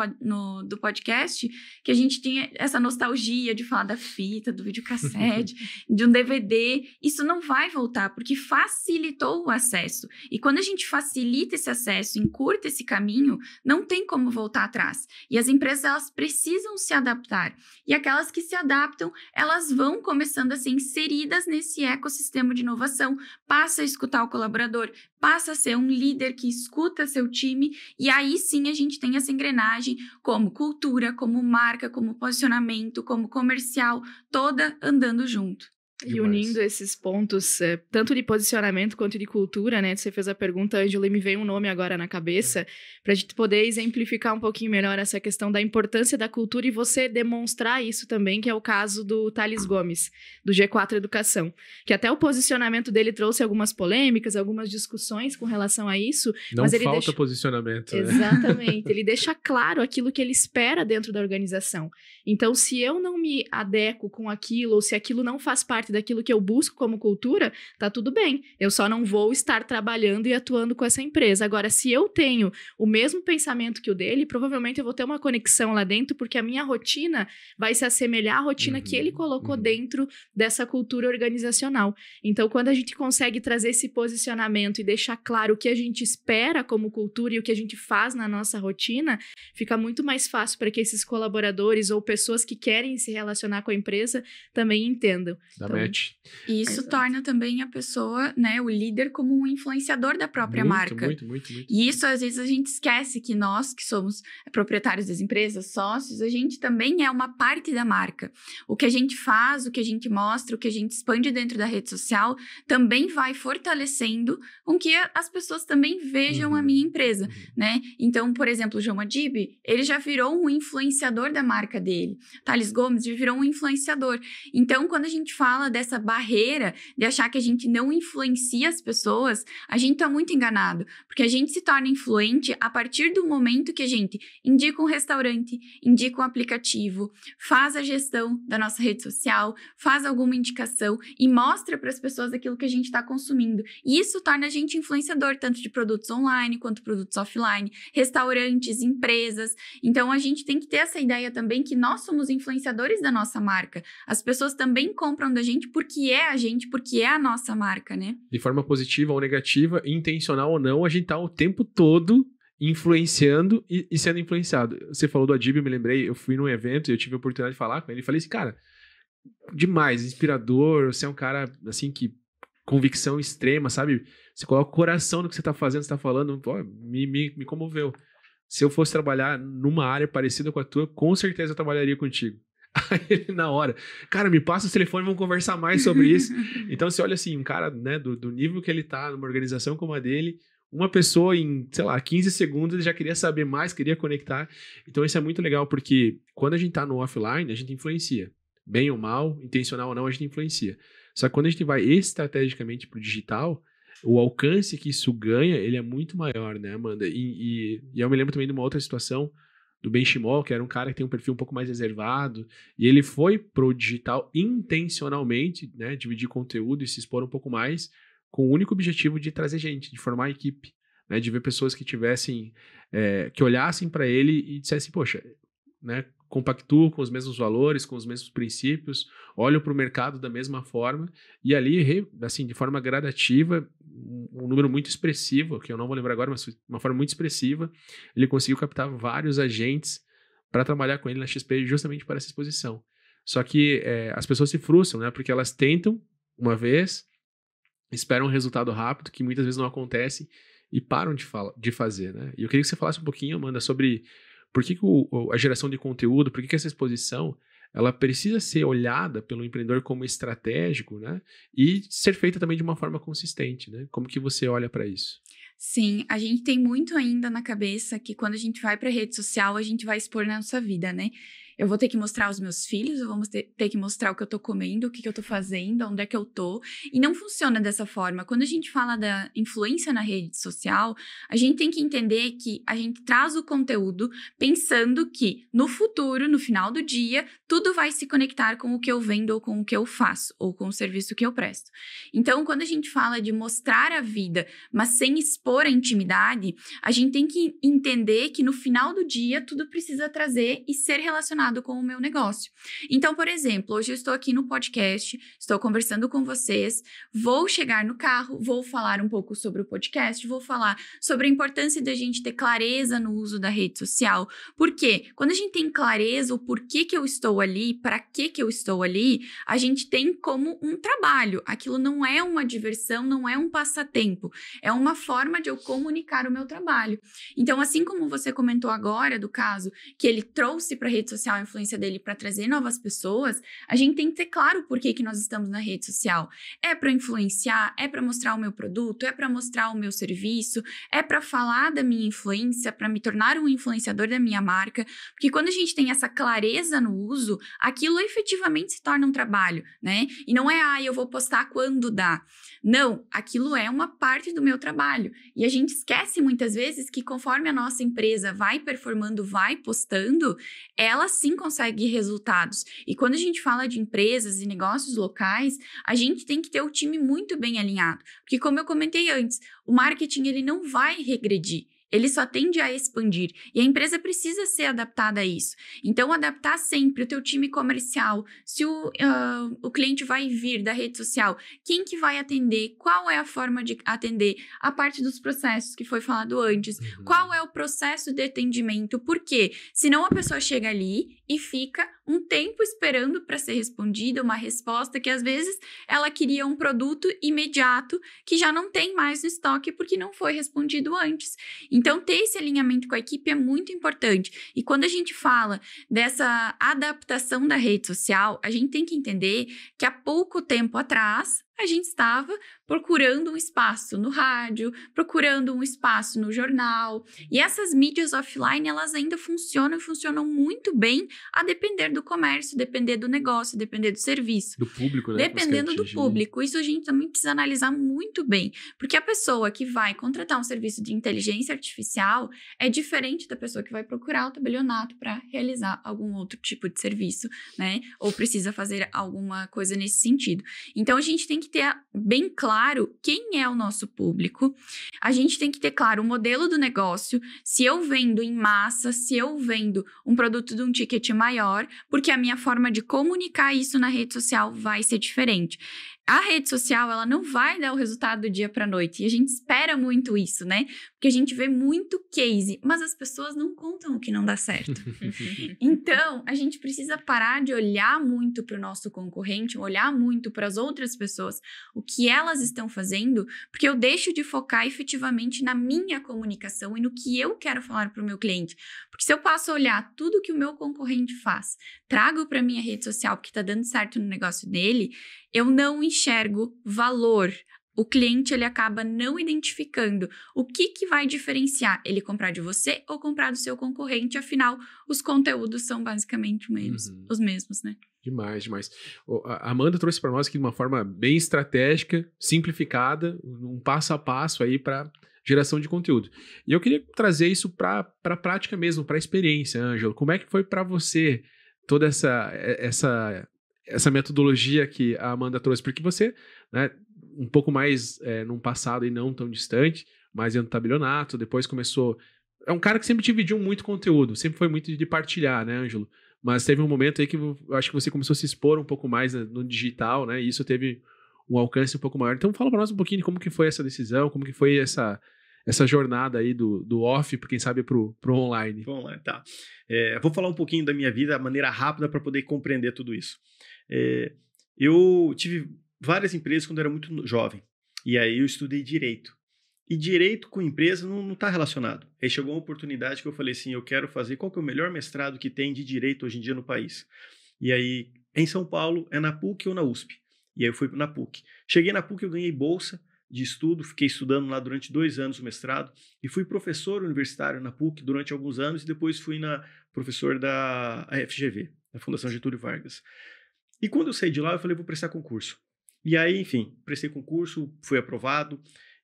do podcast que a gente tinha essa nostalgia de falar da fita, do videocassete, de um DVD. Isso não vai voltar, porque facilitou o acesso. E quando a gente facilita esse acesso, encurta esse caminho, não tem como voltar atrás. E as empresas, elas precisam se adaptar. E aquelas que se adaptam, elas vão começando a ser inseridas nesse ecossistema de inovação, passa a escutar o colaborador, passa a ser um líder que escuta seu time, e aí sim a gente tem essa engrenagem como cultura, como marca, como posicionamento, como comercial, toda andando junto. E unindo esses pontos, tanto de posicionamento quanto de cultura, né? Você fez a pergunta, Ângelo, e me veio um nome agora na cabeça, para a gente poder exemplificar um pouquinho melhor essa questão da importância da cultura e você demonstrar isso também, que é o caso do Thales Gomes, do G4 Educação, que até o posicionamento dele trouxe algumas polêmicas, algumas discussões com relação a isso. Não mas ele falta posicionamento. Exatamente. Ele deixa claro aquilo que ele espera dentro da organização. Então, se eu não me adequo com aquilo, ou se aquilo não faz parte parte daquilo que eu busco como cultura, tá tudo bem. Eu só não vou estar trabalhando e atuando com essa empresa. Agora, se eu tenho o mesmo pensamento que o dele, provavelmente eu vou ter uma conexão lá dentro, porque a minha rotina vai se assemelhar à rotina que ele colocou dentro dessa cultura organizacional. Então, quando a gente consegue trazer esse posicionamento e deixar claro o que a gente espera como cultura e o que a gente faz na nossa rotina, fica muito mais fácil para que esses colaboradores ou pessoas que querem se relacionar com a empresa também entendam. E isso torna também a pessoa, né, o líder, como um influenciador da própria marca. Muito. E isso, às vezes, a gente esquece que nós, que somos proprietários das empresas, sócios, a gente também é uma parte da marca. O que a gente faz, o que a gente mostra, o que a gente expande dentro da rede social, também vai fortalecendo com que as pessoas também vejam a minha empresa, né? Então, por exemplo, o João Adib, ele já virou um influenciador da marca dele. Thales Gomes já virou um influenciador. Então, quando a gente fala dessa barreira de achar que a gente não influencia as pessoas, a gente tá muito enganado, porque a gente se torna influente a partir do momento que a gente indica um restaurante, indica um aplicativo, faz a gestão da nossa rede social, faz alguma indicação e mostra para as pessoas aquilo que a gente está consumindo. E isso torna a gente influenciador, tanto de produtos online quanto produtos offline, restaurantes, empresas. Então, a gente tem que ter essa ideia também que nós somos influenciadores da nossa marca. As pessoas também compram da gente porque é a gente, porque é a nossa marca, né? De forma positiva ou negativa, intencional ou não, a gente tá o tempo todo influenciando e sendo influenciado. Você falou do Adib, eu me lembrei, eu fui num evento e eu tive a oportunidade de falar com ele e falei assim, cara, demais, inspirador, você é um cara, assim, que convicção extrema, sabe? Você coloca o coração no que você tá fazendo, você tá falando, pô, me comoveu. Se eu fosse trabalhar numa área parecida com a tua, com certeza eu trabalharia contigo. Aí ele, na hora, cara, me passa o telefone, vamos conversar mais sobre isso. Então, você olha assim, um cara, né, do nível que ele tá, numa organização como a dele, uma pessoa em, sei lá, 15 segundos ele já queria saber mais, queria conectar. Então, isso é muito legal, porque quando a gente tá no offline, a gente influencia. Bem ou mal, intencional ou não, a gente influencia. Só que quando a gente vai estrategicamente pro digital, o alcance que isso ganha, ele é muito maior, né, Amanda? E eu me lembro também de uma outra situação do Benchimol, que era um cara que tem um perfil um pouco mais reservado, e ele foi pro digital intencionalmente, né, dividir conteúdo e se expor um pouco mais, com o único objetivo de trazer gente, de formar equipe, né, de ver pessoas que tivessem, que olhassem para ele e dissessem, poxa, né, compactuo com os mesmos valores, com os mesmos princípios, olho para o mercado da mesma forma, e ali, assim, de forma gradativa, um número muito expressivo, que eu não vou lembrar agora, mas de uma forma muito expressiva, ele conseguiu captar vários agentes para trabalhar com ele na XP justamente para essa exposição. Só que as pessoas se frustram, né, porque elas tentam uma vez, esperam um resultado rápido, que muitas vezes não acontece, e param de fazer, né? E eu queria que você falasse um pouquinho, Amanda, sobre por que a geração de conteúdo, por que essa exposição, ela precisa ser olhada pelo empreendedor como estratégico, né? E ser feita também de uma forma consistente, né? Como que você olha para isso? Sim, a gente tem muito ainda na cabeça que quando a gente vai para a rede social, a gente vai expor na nossa vida, né? Eu vou ter que mostrar aos meus filhos, eu vou ter que mostrar o que eu tô comendo, o que eu tô fazendo, onde é que eu tô. E não funciona dessa forma. Quando a gente fala da influência na rede social, a gente tem que entender que a gente traz o conteúdo pensando que no futuro, no final do dia, tudo vai se conectar com o que eu vendo ou com o que eu faço, ou com o serviço que eu presto. Então, quando a gente fala de mostrar a vida, mas sem expor a intimidade, a gente tem que entender que no final do dia, tudo precisa trazer e ser relacionado com o meu negócio. Então, por exemplo, hoje eu estou aqui no podcast, estou conversando com vocês, vou chegar no carro, vou falar um pouco sobre o podcast, vou falar sobre a importância da gente ter clareza no uso da rede social, porque quando a gente tem clareza o porquê que eu estou ali, para que eu estou ali, a gente tem como um trabalho. Aquilo não é uma diversão, não é um passatempo, é uma forma de eu comunicar o meu trabalho. Então, assim como você comentou agora do caso que ele trouxe para a rede social a influência dele para trazer novas pessoas, a gente tem que ter claro por que nós estamos na rede social. É para influenciar, é para mostrar o meu produto, é para mostrar o meu serviço, é para falar da minha influência, para me tornar um influenciador da minha marca, porque quando a gente tem essa clareza no uso, aquilo efetivamente se torna um trabalho, né? E não é, eu vou postar quando dá. Não, aquilo é uma parte do meu trabalho. E a gente esquece muitas vezes que conforme a nossa empresa vai performando, vai postando, ela sim consegue resultados. E quando a gente fala de empresas e negócios locais, a gente tem que ter o time muito bem alinhado. Porque como eu comentei antes, o marketing ele não vai regredir. Ele só tende a expandir. E a empresa precisa ser adaptada a isso. Então, adaptar sempre o teu time comercial. Se o cliente vai vir da rede social, quem que vai atender? Qual é a forma de atender? A parte dos processos que foi falado antes. Qual é o processo de atendimento? Por quê? Senão a pessoa chega ali e fica um tempo esperando para ser respondida, uma resposta que às vezes ela queria um produto imediato que já não tem mais no estoque porque não foi respondido antes. Então, ter esse alinhamento com a equipe é muito importante. E quando a gente fala dessa adaptação da rede social, a gente tem que entender que há pouco tempo atrás, a gente estava procurando um espaço no rádio, procurando um espaço no jornal. E essas mídias offline, elas ainda funcionam muito bem a depender do comércio, depender do negócio, depender do serviço. Do público, né? Dependendo do público. Isso a gente também precisa analisar muito bem. Porque a pessoa que vai contratar um serviço de inteligência artificial é diferente da pessoa que vai procurar o tabelionato para realizar algum outro tipo de serviço, né? Ou precisa fazer alguma coisa nesse sentido. Então, a gente tem que ter bem claro quem é o nosso público. A gente tem que ter claro o modelo do negócio, se eu vendo em massa, se eu vendo um produto de um ticket maior, porque a minha forma de comunicar isso na rede social vai ser diferente. A rede social, ela não vai dar o resultado do dia para a noite. E a gente espera muito isso, né? Porque a gente vê muito case, mas as pessoas não contam o que não dá certo. Então, a gente precisa parar de olhar muito para o nosso concorrente, olhar muito para as outras pessoas, o que elas estão fazendo, porque eu deixo de focar efetivamente na minha comunicação e no que eu quero falar para o meu cliente. Porque se eu passo a olhar tudo que o meu concorrente faz, trago para minha rede social porque está dando certo no negócio dele, eu não enxergo valor. O cliente, ele acaba não identificando o que vai diferenciar ele comprar de você ou comprar do seu concorrente. Afinal, os conteúdos são basicamente os mesmos, né? Demais. A Amanda trouxe para nós aqui de uma forma bem estratégica, simplificada, um passo a passo aí para geração de conteúdo. E eu queria trazer isso para a prática mesmo, para a experiência, Ângelo. Como é que foi para você toda essa metodologia que a Amanda trouxe? Porque você, né, um pouco mais num passado e não tão distante, mas no tabelionato, depois começou... É um cara que sempre dividiu muito conteúdo, sempre foi muito de partilhar, né, Ângelo? Mas teve um momento aí que eu acho que você começou a se expor um pouco mais no digital, né, e isso teve um alcance um pouco maior. Então fala para nós um pouquinho de como que foi essa decisão, como que foi essa jornada aí do off, quem sabe pro online. Vamos lá, tá. Vou falar um pouquinho da minha vida, de maneira rápida, para poder compreender tudo isso. Eu tive várias empresas quando eu era muito jovem, e aí eu estudei Direito. E Direito com empresa não está relacionado. Aí chegou uma oportunidade que eu falei assim, eu quero fazer, qual que é o melhor mestrado que tem de Direito hoje em dia no país? E aí, em São Paulo, é na PUC ou na USP? E aí eu fui na PUC. Cheguei na PUC, eu ganhei bolsa de estudo, fiquei estudando lá durante 2 anos o mestrado, e fui professor universitário na PUC durante alguns anos, e depois fui professor da FGV, da Fundação Getúlio Vargas. E quando eu saí de lá, eu falei, vou prestar concurso. E aí, enfim, prestei concurso, fui aprovado.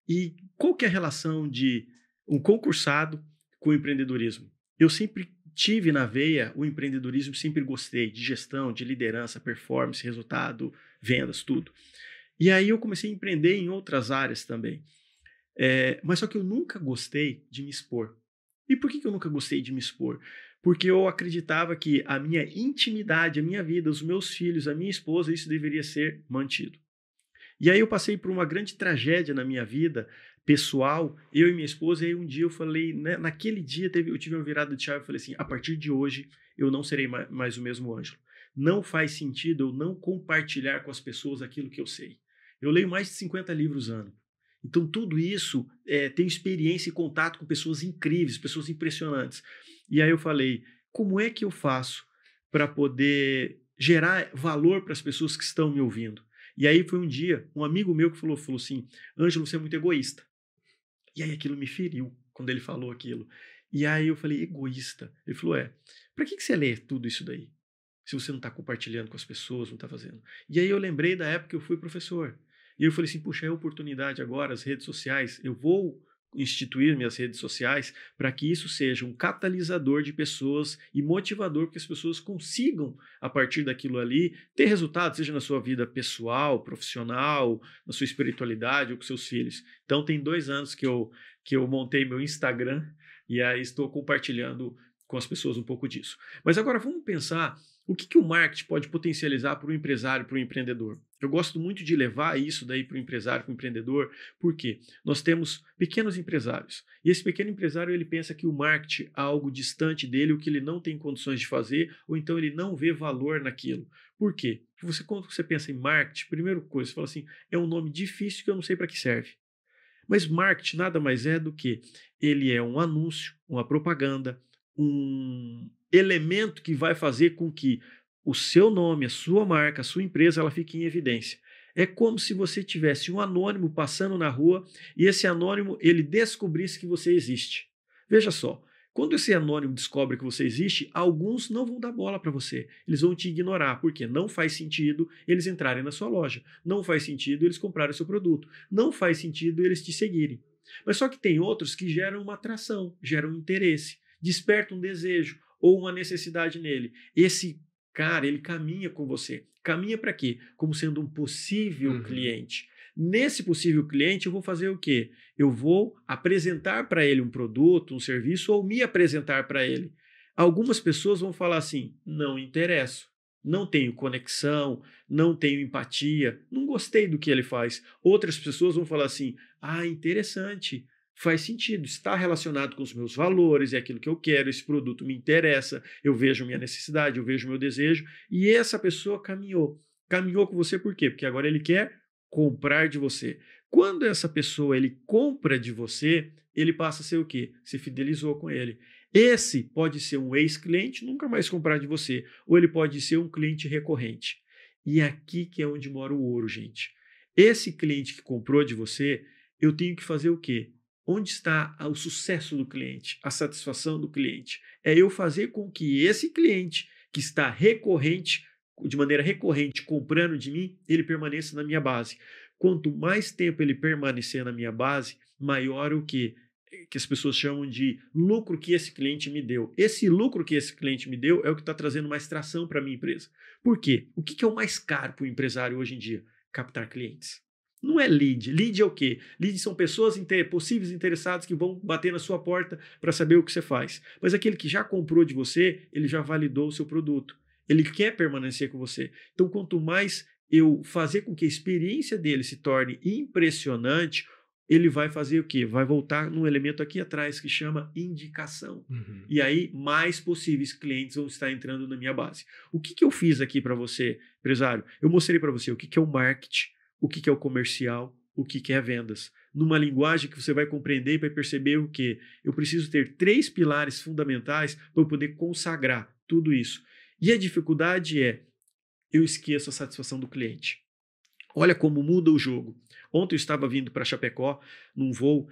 E qual que é a relação de um concursado com o empreendedorismo? Eu sempre tive na veia o empreendedorismo, sempre gostei de gestão, de liderança, performance, resultado, vendas, tudo. E aí eu comecei a empreender em outras áreas também. Mas só que eu nunca gostei de me expor. E por que eu nunca gostei de me expor? Porque eu acreditava que a minha intimidade, a minha vida, os meus filhos, a minha esposa, isso deveria ser mantido. E aí eu passei por uma grande tragédia na minha vida pessoal, eu e minha esposa, e aí um dia eu falei, né, naquele dia eu tive uma virada de chave, eu falei assim, a partir de hoje eu não serei mais o mesmo Ângelo. Não faz sentido eu não compartilhar com as pessoas aquilo que eu sei. Eu leio mais de 50 livros ano. Então tudo isso, tenho experiência e contato com pessoas incríveis, pessoas impressionantes. E aí eu falei, como é que eu faço para poder gerar valor para as pessoas que estão me ouvindo? E aí foi um dia, um amigo meu que falou assim, Ângelo, você é muito egoísta. E aí aquilo me feriu, quando ele falou aquilo. E aí eu falei, egoísta? Ele falou, para que você lê tudo isso daí? Se você não está compartilhando com as pessoas, não está fazendo. E aí eu lembrei da época que eu fui professor. E eu falei assim, puxa, é a oportunidade agora, as redes sociais, eu vou instituir minhas redes sociais para que isso seja um catalisador de pessoas e motivador para que as pessoas consigam, a partir daquilo ali, ter resultado, seja na sua vida pessoal, profissional, na sua espiritualidade ou com seus filhos. Então, tem 2 anos que eu montei meu Instagram e aí estou compartilhando com as pessoas um pouco disso. Mas agora vamos pensar o que o marketing pode potencializar para o empresário, para o empreendedor. Eu gosto muito de levar isso daí para o empresário, para o empreendedor, porque nós temos pequenos empresários. E esse pequeno empresário, ele pensa que o marketing é algo distante dele, o que ele não tem condições de fazer, ou então ele não vê valor naquilo. Por quê? Porque quando você pensa em marketing, primeira coisa, você fala assim, é um nome difícil que eu não sei para que serve. Mas marketing nada mais é do que ele é um anúncio, uma propaganda, um elemento que vai fazer com que o seu nome, a sua marca, a sua empresa, ela fique em evidência. É como se você tivesse um anônimo passando na rua e esse anônimo, ele descobrisse que você existe. Veja só, quando esse anônimo descobre que você existe, alguns não vão dar bola para você. Eles vão te ignorar, porque não faz sentido eles entrarem na sua loja. Não faz sentido eles comprarem seu produto. Não faz sentido eles te seguirem. Mas só que tem outros que geram uma atração, geram um interesse, despertam um desejo ou uma necessidade nele. Esse cara, ele caminha com você. Caminha para quê? Como sendo um possível cliente. Nesse possível cliente, eu vou fazer o quê? Eu vou apresentar para ele um produto, um serviço, ou me apresentar para ele. Algumas pessoas vão falar assim, não interesso, não tenho conexão, não tenho empatia, não gostei do que ele faz. Outras pessoas vão falar assim, interessante, faz sentido, está relacionado com os meus valores, é aquilo que eu quero, esse produto me interessa, eu vejo minha necessidade, eu vejo meu desejo, e essa pessoa caminhou. Caminhou com você por quê? Porque agora ele quer comprar de você. Quando essa pessoa ele compra de você, ele passa a ser o quê? Se fidelizou com ele. Esse pode ser um ex-cliente, nunca mais comprar de você, ou ele pode ser um cliente recorrente. E aqui que é onde mora o ouro, gente. Esse cliente que comprou de você, eu tenho que fazer o quê? Onde está o sucesso do cliente, a satisfação do cliente? É eu fazer com que esse cliente que está de maneira recorrente, comprando de mim, ele permaneça na minha base. Quanto mais tempo ele permanecer na minha base, maior o que as pessoas chamam de lucro que esse cliente me deu. Esse lucro que esse cliente me deu é o que está trazendo mais tração para a minha empresa. Por quê? O que é o mais caro para o empresário hoje em dia? Captar clientes. Não é lead. Lead é o quê? Lead são pessoas possíveis interessados que vão bater na sua porta para saber o que você faz. Mas aquele que já comprou de você, ele já validou o seu produto. Ele quer permanecer com você. Então, quanto mais eu fazer com que a experiência dele se torne impressionante, ele vai fazer o quê? Vai voltar num elemento aqui atrás que chama indicação. E aí, mais possíveis clientes vão estar entrando na minha base. O que eu fiz aqui para você, empresário? Eu mostrei para você o que é o marketing, o que é o comercial, o que é vendas. Numa linguagem que você vai compreender e vai perceber o quê? Eu preciso ter 3 pilares fundamentais para eu poder consagrar tudo isso. E a dificuldade é, eu esqueço a satisfação do cliente. Olha como muda o jogo. Ontem eu estava vindo para Chapecó, num voo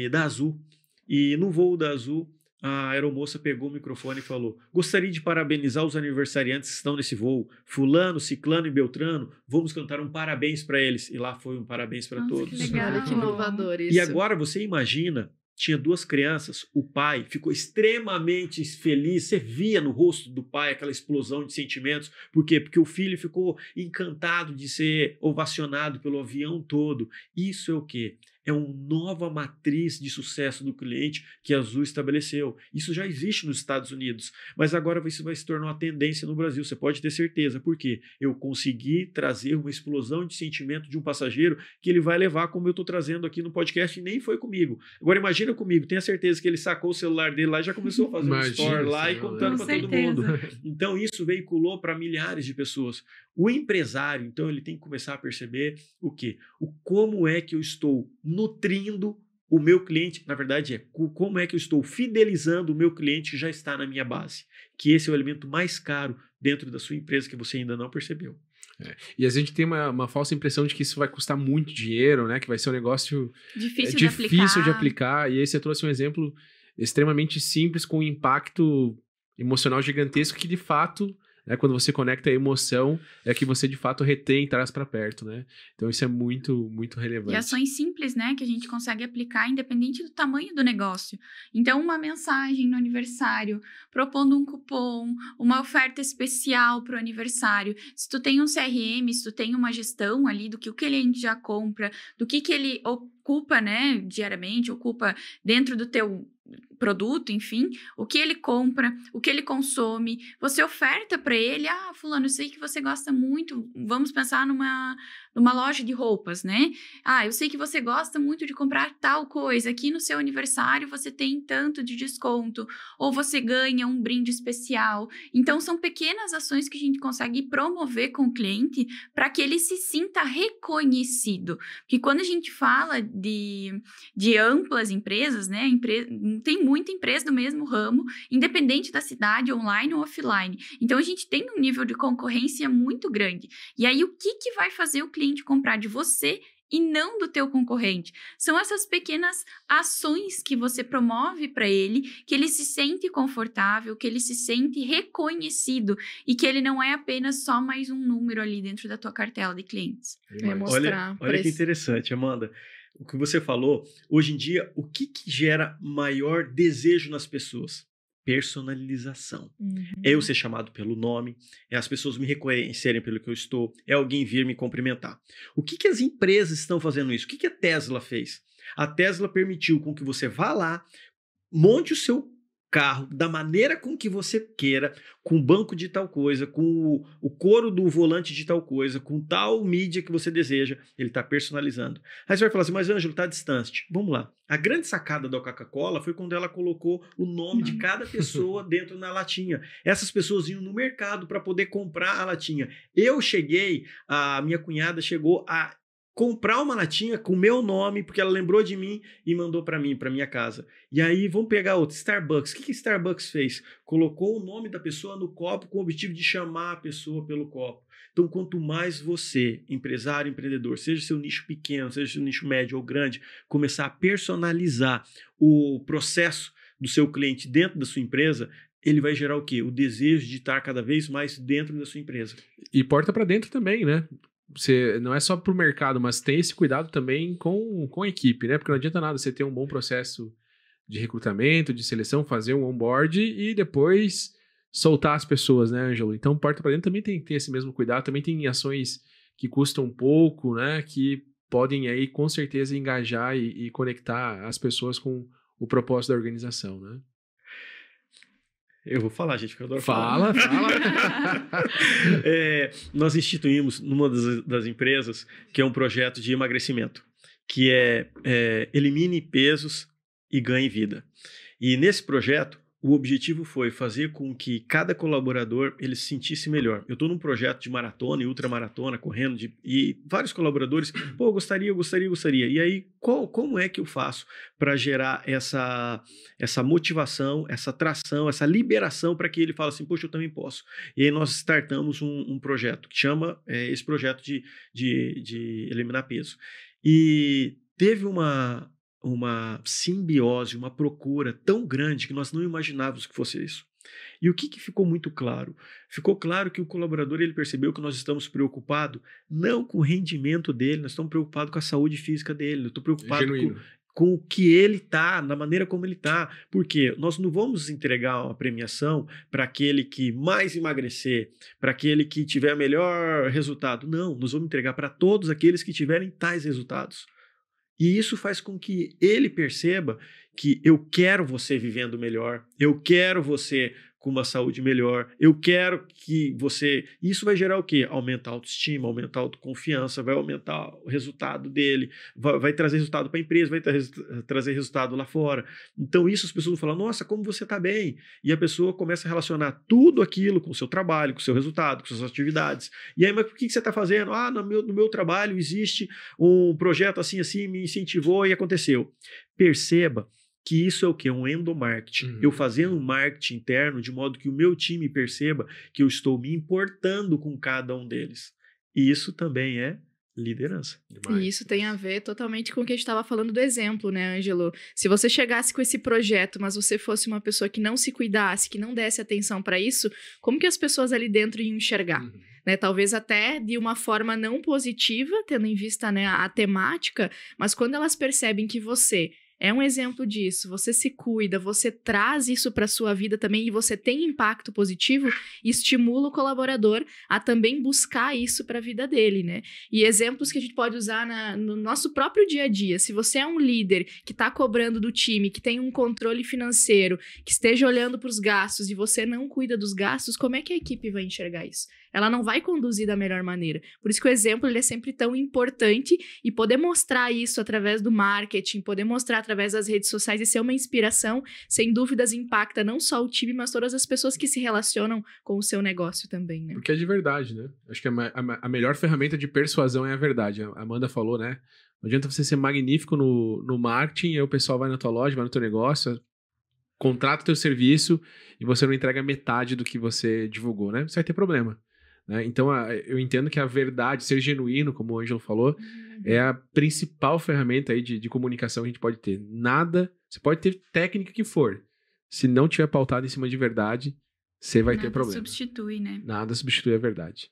da Azul, e no voo da Azul, a aeromoça pegou o microfone e falou, gostaria de parabenizar os aniversariantes que estão nesse voo, fulano, ciclano e beltrano, vamos cantar um parabéns para eles. E lá foi um parabéns para todos. Que legal, que inovador isso. E agora você imagina, tinha 2 crianças, o pai ficou extremamente feliz, você via no rosto do pai aquela explosão de sentimentos. Por quê? Porque o filho ficou encantado de ser ovacionado pelo avião todo. Isso é o quê? É uma nova matriz de sucesso do cliente que a Azul estabeleceu. Isso já existe nos Estados Unidos, mas agora isso vai se tornar uma tendência no Brasil, você pode ter certeza. Por quê? Eu consegui trazer uma explosão de sentimento de um passageiro que ele vai levar, como eu estou trazendo aqui no podcast, e nem foi comigo. Agora imagina comigo, tenha certeza que ele sacou o celular dele lá e já começou a fazer um story lá e contando para todo mundo. Então isso veiculou para milhares de pessoas. O empresário, então, ele tem que começar a perceber o quê? Como é que eu estou nutrindo o meu cliente, na verdade como é que eu estou fidelizando o meu cliente que já está na minha base, que esse é o elemento mais caro dentro da sua empresa que você ainda não percebeu. E a gente tem uma falsa impressão de que isso vai custar muito dinheiro, né? Que vai ser um negócio difícil de aplicar. E aí você trouxe um exemplo extremamente simples com um impacto emocional gigantesco que de fato né? Quando você conecta a emoção, é que você de fato retém e traz para perto, né? Então isso é muito, muito relevante. E ações simples, né, que a gente consegue aplicar independente do tamanho do negócio. Então, uma mensagem no aniversário, propondo um cupom, uma oferta especial para o aniversário. Se tu tem um CRM, se tu tem uma gestão ali do que o cliente já compra, do que ele ocupa, né, diariamente, ocupa dentro do teu produto, enfim, o que ele compra, o que ele consome, você oferta para ele, fulano, eu sei que você gosta muito, vamos pensar numa loja de roupas, né? Eu sei que você gosta muito de comprar tal coisa, aqui no seu aniversário você tem tanto de desconto, ou você ganha um brinde especial. Então, são pequenas ações que a gente consegue promover com o cliente para que ele se sinta reconhecido. Porque quando a gente fala de amplas empresas, né? Tem muita empresa do mesmo ramo, independente da cidade, online ou offline. Então, a gente tem um nível de concorrência muito grande. E aí, o que vai fazer o cliente comprar de você e não do teu concorrente? São essas pequenas ações que você promove para ele, que ele se sente confortável, que ele se sente reconhecido e que ele não é apenas só mais um número ali dentro da tua cartela de clientes. Olha que interessante, Amanda. O que você falou, hoje em dia, o que gera maior desejo nas pessoas? Personalização. É eu ser chamado pelo nome, é as pessoas me reconhecerem pelo que eu estou, é alguém vir me cumprimentar. O que as empresas estão fazendo isso? O que a Tesla fez? A Tesla permitiu com que você vá lá, monte o seu carro da maneira com que você queira, com o banco de tal coisa, com o couro do volante de tal coisa, com tal mídia que você deseja, ele está personalizando. Aí você vai falar assim, mas Ângelo, está distante. Vamos lá. A grande sacada da Coca-Cola foi quando ela colocou o nome de cada pessoa dentro na latinha. Essas pessoas iam no mercado para poder comprar a latinha. A minha cunhada chegou a comprar uma latinha com o meu nome, porque ela lembrou de mim e mandou para mim, para minha casa. E aí, vamos pegar outro, Starbucks. O que Starbucks fez? Colocou o nome da pessoa no copo com o objetivo de chamar a pessoa pelo copo. Então, quanto mais você, empresário, empreendedor, seja seu nicho pequeno, seja seu nicho médio ou grande, começar a personalizar o processo do seu cliente dentro da sua empresa, ele vai gerar o quê? O desejo de estar cada vez mais dentro da sua empresa. E porta para dentro também, né? Você não é só para o mercado, mas tem esse cuidado também com a equipe, né? Porque não adianta nada você ter um bom processo de recrutamento, de seleção, fazer um onboard e depois soltar as pessoas, né, Ângelo? Então, porta para dentro também tem que ter esse mesmo cuidado. Também tem ações que custam pouco, né? Que podem aí, com certeza, engajar e conectar as pessoas com o propósito da organização, né? Eu vou falar, gente, porque eu adoro falar. Fala. Nós instituímos numa das empresas que é um projeto de emagrecimento, que é elimine pesos e ganhe vida. E nesse projeto, o objetivo foi fazer com que cada colaborador ele se sentisse melhor. Eu estou num projeto de maratona e ultramaratona, correndo, e vários colaboradores, gostaria. E aí, como é que eu faço para gerar essa motivação, essa tração, essa liberação para que ele fale assim, poxa, eu também posso. E aí nós startamos um projeto que chama esse projeto de eliminar peso. E teve uma simbiose, uma procura tão grande que nós não imaginávamos que fosse isso. E o que ficou muito claro? Ficou claro que o colaborador ele percebeu que nós estamos preocupados não com o rendimento dele, nós estamos preocupados com a saúde física dele, eu estou preocupado com o que ele está, na maneira como ele está. Porque nós não vamos entregar uma premiação para aquele que mais emagrecer, para aquele que tiver melhor resultado. Não, nós vamos entregar para todos aqueles que tiverem tais resultados. E isso faz com que ele perceba que eu quero você vivendo melhor, eu quero você com uma saúde melhor, eu quero que você... Isso vai gerar o quê? Aumentar a autoestima, aumentar a autoconfiança, vai aumentar o resultado dele, vai trazer resultado para a empresa, vai trazer resultado lá fora. Então isso as pessoas vão falar, nossa, como você está bem? E a pessoa começa a relacionar tudo aquilo com o seu trabalho, com o seu resultado, com suas atividades. E aí, mas o que você está fazendo? No meu trabalho existe um projeto assim, me incentivou e aconteceu. Perceba que isso é o quê? Um endomarketing. Eu fazendo um marketing interno de modo que o meu time perceba que eu estou me importando com cada um deles. E isso também é Liderança. E isso tem a ver totalmente com o que a gente estava falando do exemplo, né, Ângelo? Se você chegasse com esse projeto, mas você fosse uma pessoa que não se cuidasse, que não desse atenção para isso, como que as pessoas ali dentro iam enxergar? Né, talvez até de uma forma não positiva, tendo em vista, né, a temática, mas quando elas percebem que você é um exemplo disso, você se cuida, você traz isso para sua vida também e você tem impacto positivo, estimula o colaborador a também buscar isso para a vida dele, né? E exemplos que a gente pode usar no nosso próprio dia a dia. Se você é um líder que está cobrando do time, que tem um controle financeiro, que esteja olhando para os gastos e você não cuida dos gastos, como é que a equipe vai enxergar isso? Ela não vai conduzir da melhor maneira. Por isso que o exemplo ele é sempre tão importante e poder mostrar isso através do marketing, poder mostrar através das redes sociais e ser uma inspiração, sem dúvidas impacta não só o time, mas todas as pessoas que se relacionam com o seu negócio também, né? Porque é de verdade, né? Acho que a melhor ferramenta de persuasão é a verdade. A Amanda falou, né? Não adianta você ser magnífico no marketing e aí o pessoal vai na tua loja, vai no teu negócio, contrata o teu serviço e você não entrega metade do que você divulgou, né? Você vai ter problema. Né? Então, eu entendo que a verdade, ser genuíno, como o Ângelo falou, é a principal ferramenta aí de comunicação que a gente pode ter. Nada, você pode ter técnica que for, se não tiver pautado em cima de verdade, você vai ter problema. Nada substitui, né? Nada substitui a verdade.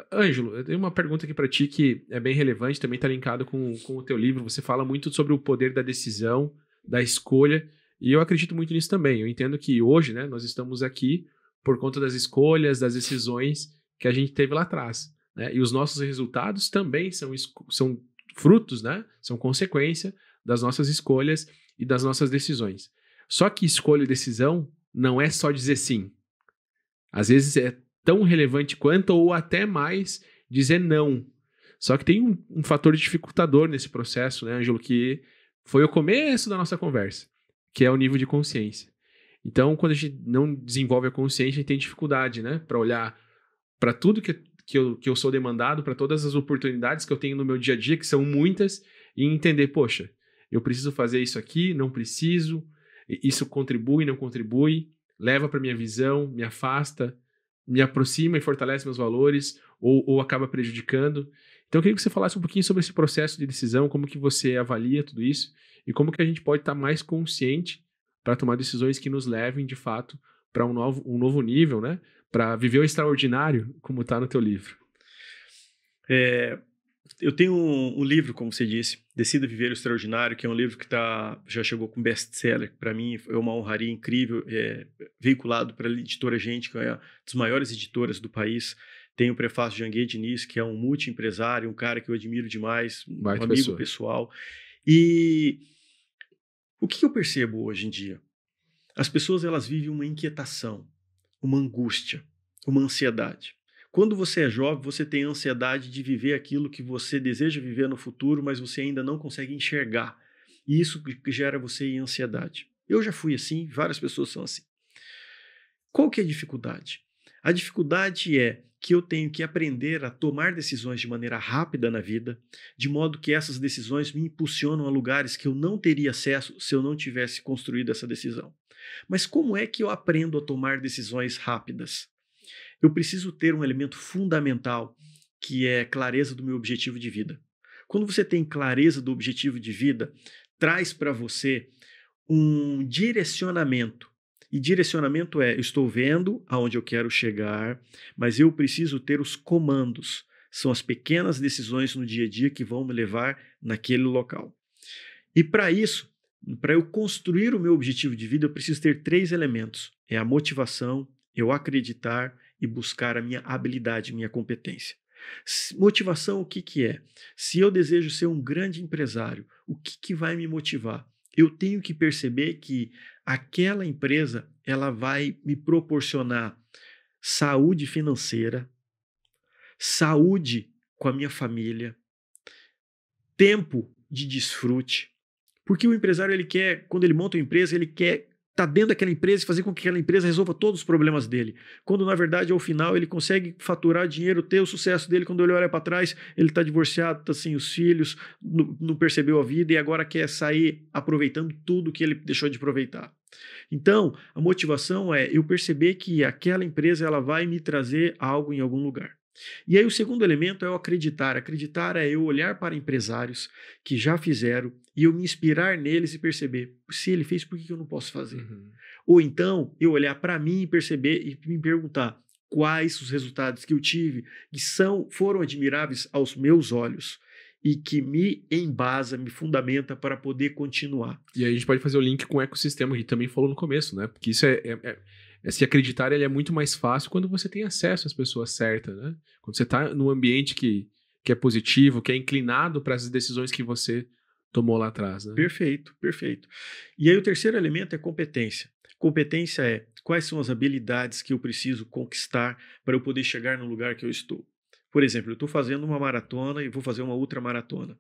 Ângelo, eu tenho uma pergunta aqui para ti que é bem relevante, também está linkado com o teu livro. Você fala muito sobre o poder da decisão, da escolha, e eu acredito muito nisso também. Eu entendo que hoje, né, nós estamos aqui por conta das escolhas, das decisões que a gente teve lá atrás, né? E os nossos resultados também são frutos, né? São consequência das nossas escolhas e das nossas decisões. Só que escolha e decisão não é só dizer sim. Às vezes é tão relevante quanto ou até mais dizer não. Só que tem um fator dificultador nesse processo, né, Ângelo, que foi o começo da nossa conversa, que é o nível de consciência. Então, quando a gente não desenvolve a consciência, a gente tem dificuldade, né, para olhar para tudo que eu sou demandado, para todas as oportunidades que eu tenho no meu dia a dia, que são muitas, e entender, poxa, eu preciso fazer isso aqui, não preciso, isso contribui, não contribui, leva para minha visão, me afasta, me aproxima e fortalece meus valores, ou acaba prejudicando. Então, eu queria que você falasse um pouquinho sobre esse processo de decisão, como que você avalia tudo isso, e como que a gente pode estar mais consciente para tomar decisões que nos levem, de fato, para um novo nível, né? Para viver o extraordinário, como está no teu livro. Eu tenho um livro, como você disse, Decida Viver o Extraordinário, que é um livro que já chegou com best-seller. Para mim, é uma honraria incrível, veiculado pela editora Gente, que é uma das maiores editoras do país. Tem o prefácio de Janguier Diniz, que é um multi-empresário, um cara que eu admiro demais, um amigo pessoal. E o que eu percebo hoje em dia? As pessoas elas vivem uma inquietação, uma angústia, uma ansiedade. Quando você é jovem, você tem ansiedade de viver aquilo que você deseja viver no futuro, mas você ainda não consegue enxergar. E isso gera você em ansiedade. Eu já fui assim, várias pessoas são assim. Qual que é a dificuldade? A dificuldade é que eu tenho que aprender a tomar decisões de maneira rápida na vida, de modo que essas decisões me impulsionam a lugares que eu não teria acesso se eu não tivesse construído essa decisão. Mas como é que eu aprendo a tomar decisões rápidas? Eu preciso ter um elemento fundamental, que é clareza do meu objetivo de vida. Quando você tem clareza do objetivo de vida, traz para você um direcionamento. E direcionamento eu estou vendo aonde eu quero chegar, mas eu preciso ter os comandos. São as pequenas decisões no dia a dia que vão me levar naquele local. E para isso, para eu construir o meu objetivo de vida, eu preciso ter 3 elementos. É a motivação, eu acreditar e buscar a minha habilidade, minha competência. Motivação, o que é? Se eu desejo ser um grande empresário, o que vai me motivar? Eu tenho que perceber que aquela empresa ela vai me proporcionar saúde financeira, saúde com a minha família, tempo de desfrute. Porque o empresário, ele quer, quando ele monta uma empresa, ele quer estar dentro daquela empresa e fazer com que aquela empresa resolva todos os problemas dele. Quando, na verdade, ao final, ele consegue faturar dinheiro, ter o sucesso dele. Quando ele olha para trás, ele está divorciado, está sem os filhos, não percebeu a vida e agora quer sair aproveitando tudo que ele deixou de aproveitar. Então, a motivação é eu perceber que aquela empresa ela vai me trazer algo em algum lugar. E aí o segundo elemento é o acreditar. Acreditar é eu olhar para empresários que já fizeram e eu me inspirar neles e perceber, se ele fez, por que eu não posso fazer? Uhum. Ou então, eu olhar para mim e perceber e me perguntar quais os resultados que eu tive que foram admiráveis aos meus olhos e que me embasa, me fundamenta para poder continuar. E aí a gente pode fazer o link com o ecossistema, que também falou no começo, né? Porque isso se acreditar, ele é muito mais fácil quando você tem acesso às pessoas certas, né? Quando você está num ambiente que é positivo, que é inclinado para as decisões que você tomou lá atrás, né? Perfeito, perfeito. E aí o terceiro elemento é competência. Competência é quais são as habilidades que eu preciso conquistar para eu poder chegar no lugar que eu estou. Por exemplo, eu estou fazendo uma maratona e vou fazer uma ultramaratona.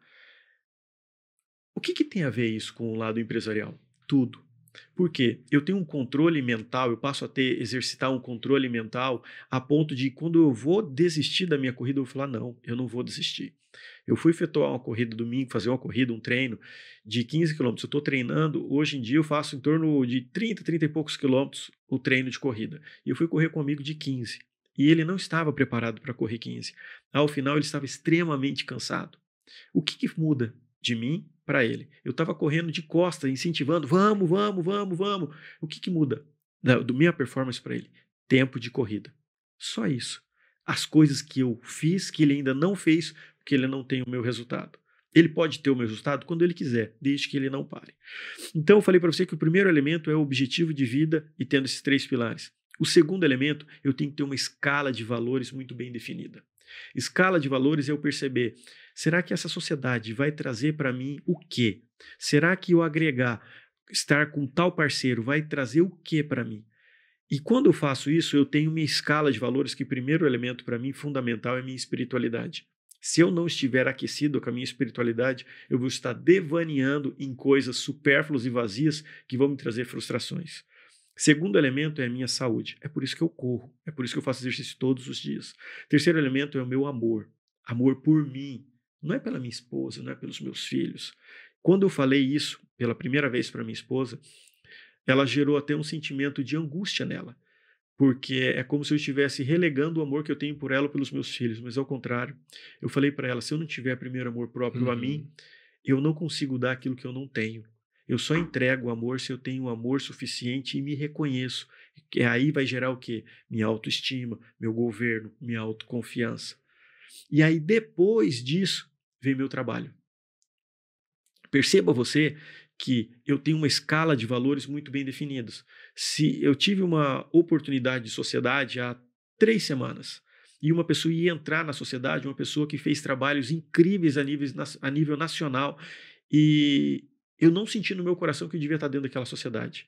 O que tem a ver isso com o lado empresarial? Tudo. Por quê? Eu tenho um controle mental, eu passo a exercitar um controle mental a ponto de quando eu vou desistir da minha corrida, eu vou falar, não, eu não vou desistir. Eu fui efetuar uma corrida domingo, fazer uma corrida, um treino de 15 quilômetros. Eu estou treinando, hoje em dia eu faço em torno de 30 e poucos quilômetros o treino de corrida. E eu fui correr com um amigo de 15. E ele não estava preparado para correr 15. Ao final ele estava extremamente cansado. O que muda de mim para ele? Eu estava correndo de costas, incentivando, vamos. O que muda do minha performance para ele? Tempo de corrida. Só isso. As coisas que eu fiz, que ele ainda não fez, porque ele não tem o meu resultado. Ele pode ter o meu resultado quando ele quiser, desde que ele não pare. Então eu falei para você que o primeiro elemento é o objetivo de vida e tendo esses 3 pilares. O segundo elemento, eu tenho que ter uma escala de valores muito bem definida. Escala de valores é eu perceber, será que essa sociedade vai trazer para mim o quê? Será que eu agregar, estar com tal parceiro vai trazer o quê para mim? E quando eu faço isso, eu tenho minha escala de valores, que o primeiro elemento para mim fundamental é a minha espiritualidade. Se eu não estiver aquecido com a minha espiritualidade, eu vou estar devaneando em coisas supérfluas e vazias que vão me trazer frustrações. Segundo elemento é a minha saúde. É por isso que eu corro. É por isso que eu faço exercício todos os dias. Terceiro elemento é o meu amor. Amor por mim. Não é pela minha esposa, não é pelos meus filhos. Quando eu falei isso pela primeira vez para minha esposa, ela gerou até um sentimento de angústia nela. Porque é como se eu estivesse relegando o amor que eu tenho por ela pelos meus filhos. Mas ao contrário, eu falei para ela, se eu não tiver primeiro amor próprio a mim, eu não consigo dar aquilo que eu não tenho. Eu só entrego o amor se eu tenho amor suficiente e me reconheço. E aí vai gerar o quê? Minha autoestima, meu governo, minha autoconfiança. E aí depois disso vem meu trabalho. Perceba você que eu tenho uma escala de valores muito bem definidos. Se eu tive uma oportunidade de sociedade há 3 semanas e uma pessoa ia entrar na sociedade, uma pessoa que fez trabalhos incríveis a nível nacional, e eu não senti no meu coração que eu devia estar dentro daquela sociedade.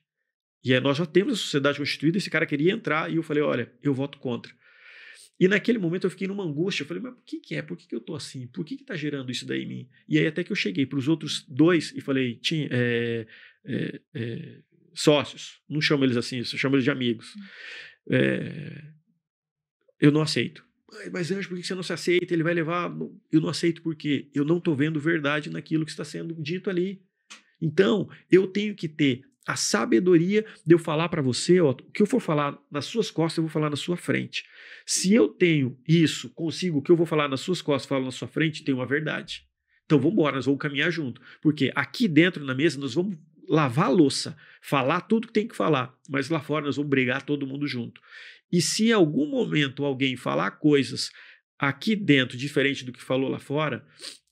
E aí nós já temos a sociedade constituída, esse cara queria entrar e eu falei, olha, eu voto contra. E naquele momento eu fiquei numa angústia, eu falei, mas por que é? Por que eu estou assim? Por que está gerando isso daí em mim? E aí até que eu cheguei para os outros 2 e falei, sócios, não chamo eles assim, eu chamo eles de amigos. Eu não aceito. Mas Anjo, por que você não se aceita? Ele vai levar... Eu não aceito porque eu não estou vendo verdade naquilo que está sendo dito ali. Então, eu tenho que ter a sabedoria de eu falar para você, ó, o que eu for falar nas suas costas, eu vou falar na sua frente. Se eu tenho isso, consigo, o que eu vou falar nas suas costas, falo na sua frente, tem uma verdade. Então, vamos embora, nós vamos caminhar junto. Porque aqui dentro, na mesa, nós vamos lavar a louça, falar tudo que tem que falar, mas lá fora nós vamos brigar todo mundo junto. E se em algum momento alguém falar coisas aqui dentro diferente do que falou lá fora,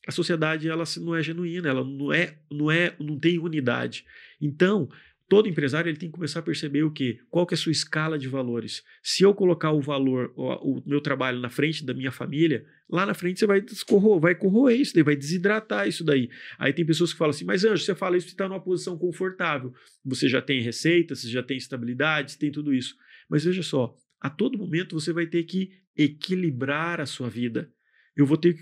a sociedade ela não é genuína, ela não tem unidade. Então, todo empresário ele tem que começar a perceber o quê? Qual que é a sua escala de valores? Se eu colocar o valor, o meu trabalho na frente da minha família, lá na frente você vai corroer isso daí, vai desidratar isso daí. Aí tem pessoas que falam assim, mas Anjo, você fala isso, você está numa posição confortável. Você já tem receita, você já tem estabilidade, você tem tudo isso. Mas veja só, a todo momento você vai ter que equilibrar a sua vida. Eu vou ter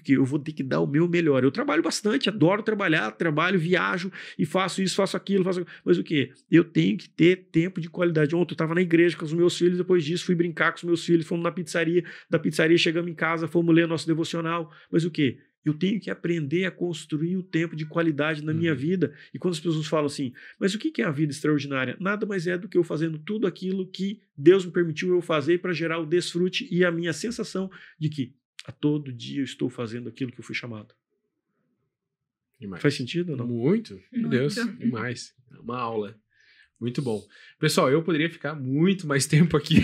que dar o meu melhor. Eu trabalho bastante, adoro trabalhar, viajo e faço isso, faço aquilo, mas o quê? Eu tenho que ter tempo de qualidade. Ontem eu estava na igreja com os meus filhos, depois disso fui brincar com os meus filhos, fomos na pizzaria, da pizzaria chegamos em casa, fomos ler nosso devocional. Mas o quê? Eu tenho que aprender a construir o tempo de qualidade na minha vida. E quando as pessoas falam assim, mas o que é a vida extraordinária? Nada mais é do que eu fazendo tudo aquilo que Deus me permitiu eu fazer para gerar o desfrute e a minha sensação de que A todo dia eu estou fazendo aquilo que eu fui chamado. Demais. Faz sentido ou não? Muito. Meu Deus, demais. É uma aula. Muito bom. Pessoal, eu poderia ficar muito mais tempo aqui,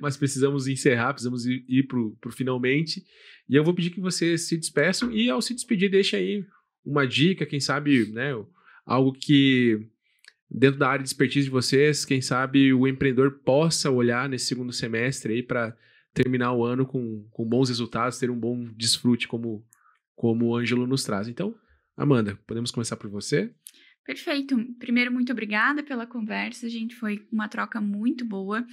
mas precisamos encerrar, precisamos ir pro finalmente. E eu vou pedir que vocês se despeçam e, ao se despedir, deixem aí uma dica, quem sabe, né, algo que, dentro da área de expertise de vocês, quem sabe o empreendedor possa olhar nesse segundo semestre aí para terminar o ano com bons resultados, ter um bom desfrute como o Ângelo nos traz. Então, Amanda, podemos começar por você? Perfeito. Primeiro, muito obrigada pela conversa, gente. Foi uma troca muito boa.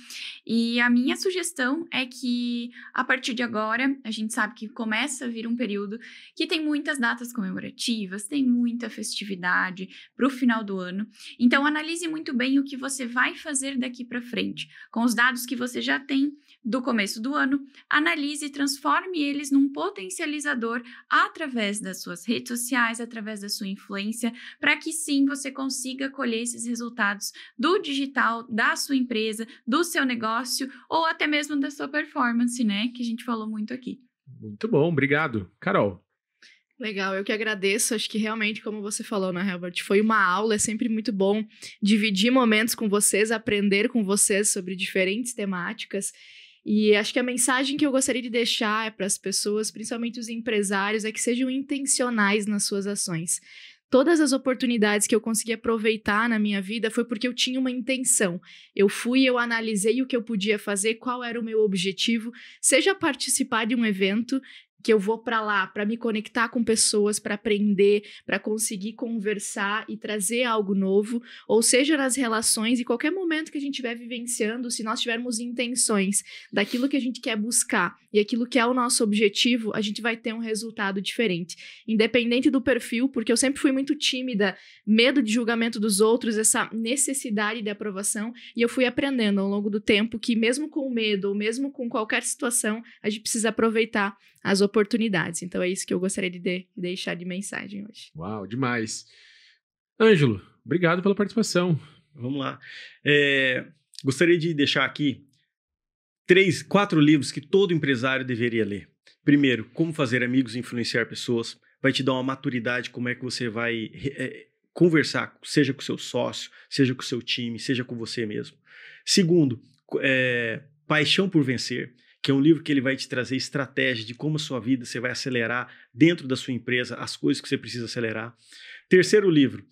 E a minha sugestão é que, a partir de agora, a gente sabe que começa a vir um período que tem muitas datas comemorativas, tem muita festividade para o final do ano. Então, analise muito bem o que você vai fazer daqui para frente. Com os dados que você já tem do começo do ano, analise e transforme eles num potencializador através das suas redes sociais, através da sua influência, para que sim, você consiga colher esses resultados do digital, da sua empresa, do seu negócio ou até mesmo da sua performance, né? Que a gente falou muito aqui. Muito bom, obrigado. Carol. Legal, eu que agradeço. Acho que realmente, como você falou, né, Herbert, foi uma aula. É sempre muito bom dividir momentos com vocês, aprender com vocês sobre diferentes temáticas. E acho que a mensagem que eu gostaria de deixar para as pessoas, principalmente os empresários, é que sejam intencionais nas suas ações. Todas as oportunidades que eu consegui aproveitar na minha vida foi porque eu tinha uma intenção. Eu analisei o que eu podia fazer, qual era o meu objetivo, seja participar de um evento que eu vou para lá para me conectar com pessoas, para aprender, para conseguir conversar e trazer algo novo, ou seja, nas relações, e qualquer momento que a gente estiver vivenciando, se nós tivermos intenções daquilo que a gente quer buscar e aquilo que é o nosso objetivo, a gente vai ter um resultado diferente. Independente do perfil, porque eu sempre fui muito tímida, medo de julgamento dos outros, essa necessidade de aprovação, e eu fui aprendendo ao longo do tempo que mesmo com medo, ou mesmo com qualquer situação, a gente precisa aproveitar as oportunidades. Então é isso que eu gostaria de deixar de mensagem hoje. Uau, demais. Ângelo, obrigado pela participação. Vamos lá. Gostaria de deixar aqui 4 livros que todo empresário deveria ler. Primeiro, Como Fazer Amigos e Influenciar Pessoas. Vai te dar uma maturidade, como é que você vai conversar, seja com o seu sócio, seja com o seu time, seja com você mesmo. Segundo, Paixão por Vencer, que é um livro que ele vai te trazer estratégia de como a sua vida você vai acelerar dentro da sua empresa, as coisas que você precisa acelerar. Terceiro livro,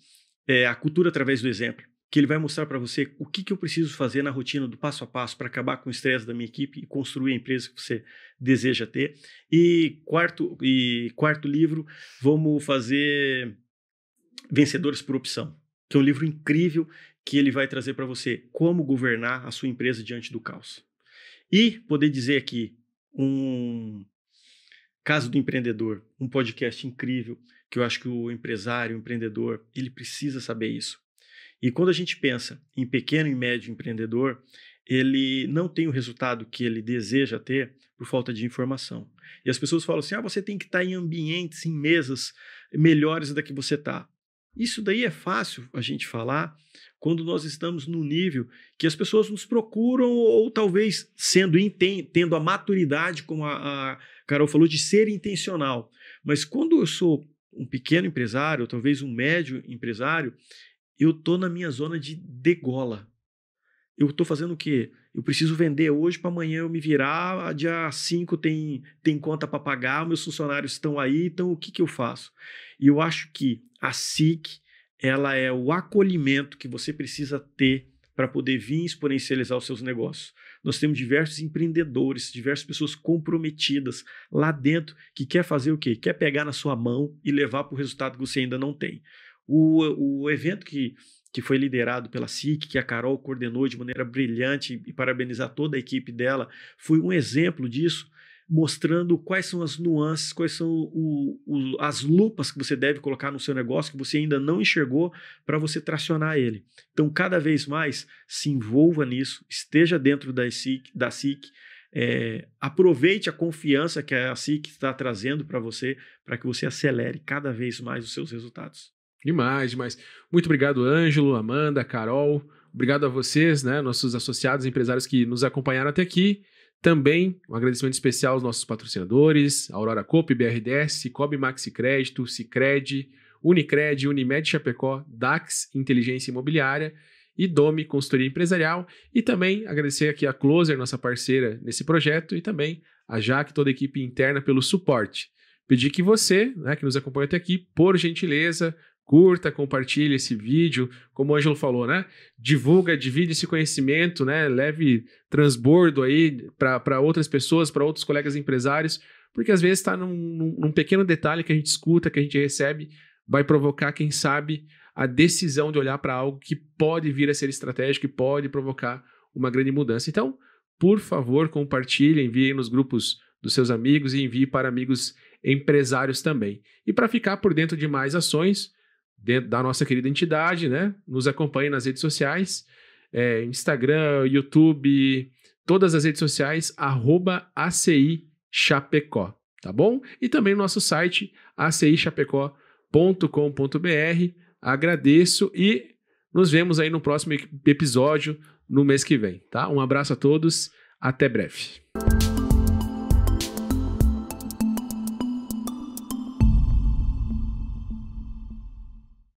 A Cultura Através do Exemplo, que ele vai mostrar para você o que eu preciso fazer na rotina do passo a passo para acabar com o estresse da minha equipe e construir a empresa que você deseja ter. E quarto livro, vamos fazer Vencedores por Opção, que é um livro incrível que ele vai trazer para você como governar a sua empresa diante do caos. E poder dizer aqui, um Caso do Empreendedor, um podcast incrível, que eu acho que o empresário, o empreendedor, ele precisa saber isso. E quando a gente pensa em pequeno e médio empreendedor, ele não tem o resultado que ele deseja ter por falta de informação. E as pessoas falam assim, você tem que estar em ambientes, em mesas melhores da que você está. Isso daí é fácil a gente falar quando nós estamos no nível que as pessoas nos procuram ou talvez tendo a maturidade, como a Carol falou, de ser intencional. Mas quando eu sou um pequeno empresário, ou talvez um médio empresário, eu estou na minha zona de degola. Eu estou fazendo o quê? Eu preciso vender hoje para amanhã eu me virar, dia 5 tem conta para pagar, meus funcionários estão aí, então o que eu faço? E eu acho que a SIC, ela é o acolhimento que você precisa ter para poder vir exponencializar os seus negócios. Nós temos diversos empreendedores, diversas pessoas comprometidas lá dentro que quer fazer o quê? Quer pegar na sua mão e levar para o resultado que você ainda não tem. O evento que foi liderado pela SIC, que a Carol coordenou de maneira brilhante e parabenizar toda a equipe dela, foi um exemplo disso, mostrando quais são as nuances, quais são as lupas que você deve colocar no seu negócio que você ainda não enxergou para você tracionar ele. Então, cada vez mais, se envolva nisso, esteja dentro da SIC, aproveite a confiança que a SIC está trazendo para você, para que você acelere cada vez mais os seus resultados. Demais. Muito obrigado, Ângelo, Amanda, Carol. Obrigado a vocês, né, nossos associados empresários que nos acompanharam até aqui. Também um agradecimento especial aos nossos patrocinadores, Aurora Coop, BRDS, Cicobi Maxi Crédito, Sicredi, Unicred, Unimed Chapecó, Dax Inteligência Imobiliária e Domi Consultoria Empresarial. E também agradecer aqui a Closer, nossa parceira nesse projeto, e também a Jaque, toda a equipe interna pelo suporte. Pedir que você, né, que nos acompanha até aqui, por gentileza, curta, compartilhe esse vídeo, como o Ângelo falou, né? Divulga, divide esse conhecimento, né? Leve transbordo aí para outras pessoas, para outros colegas empresários, porque às vezes está num pequeno detalhe que a gente escuta, que a gente recebe, vai provocar, quem sabe, a decisão de olhar para algo que pode vir a ser estratégico e pode provocar uma grande mudança. Então, por favor, compartilhe, envie nos grupos dos seus amigos e envie para amigos empresários também. E para ficar por dentro de mais ações dentro da nossa querida entidade, né? Nos acompanhe nas redes sociais, Instagram, YouTube, todas as redes sociais, @ACI Chapecó, tá bom? E também no nosso site, acichapecó.com.br. Agradeço e nos vemos aí no próximo episódio no mês que vem, tá? Um abraço a todos, até breve.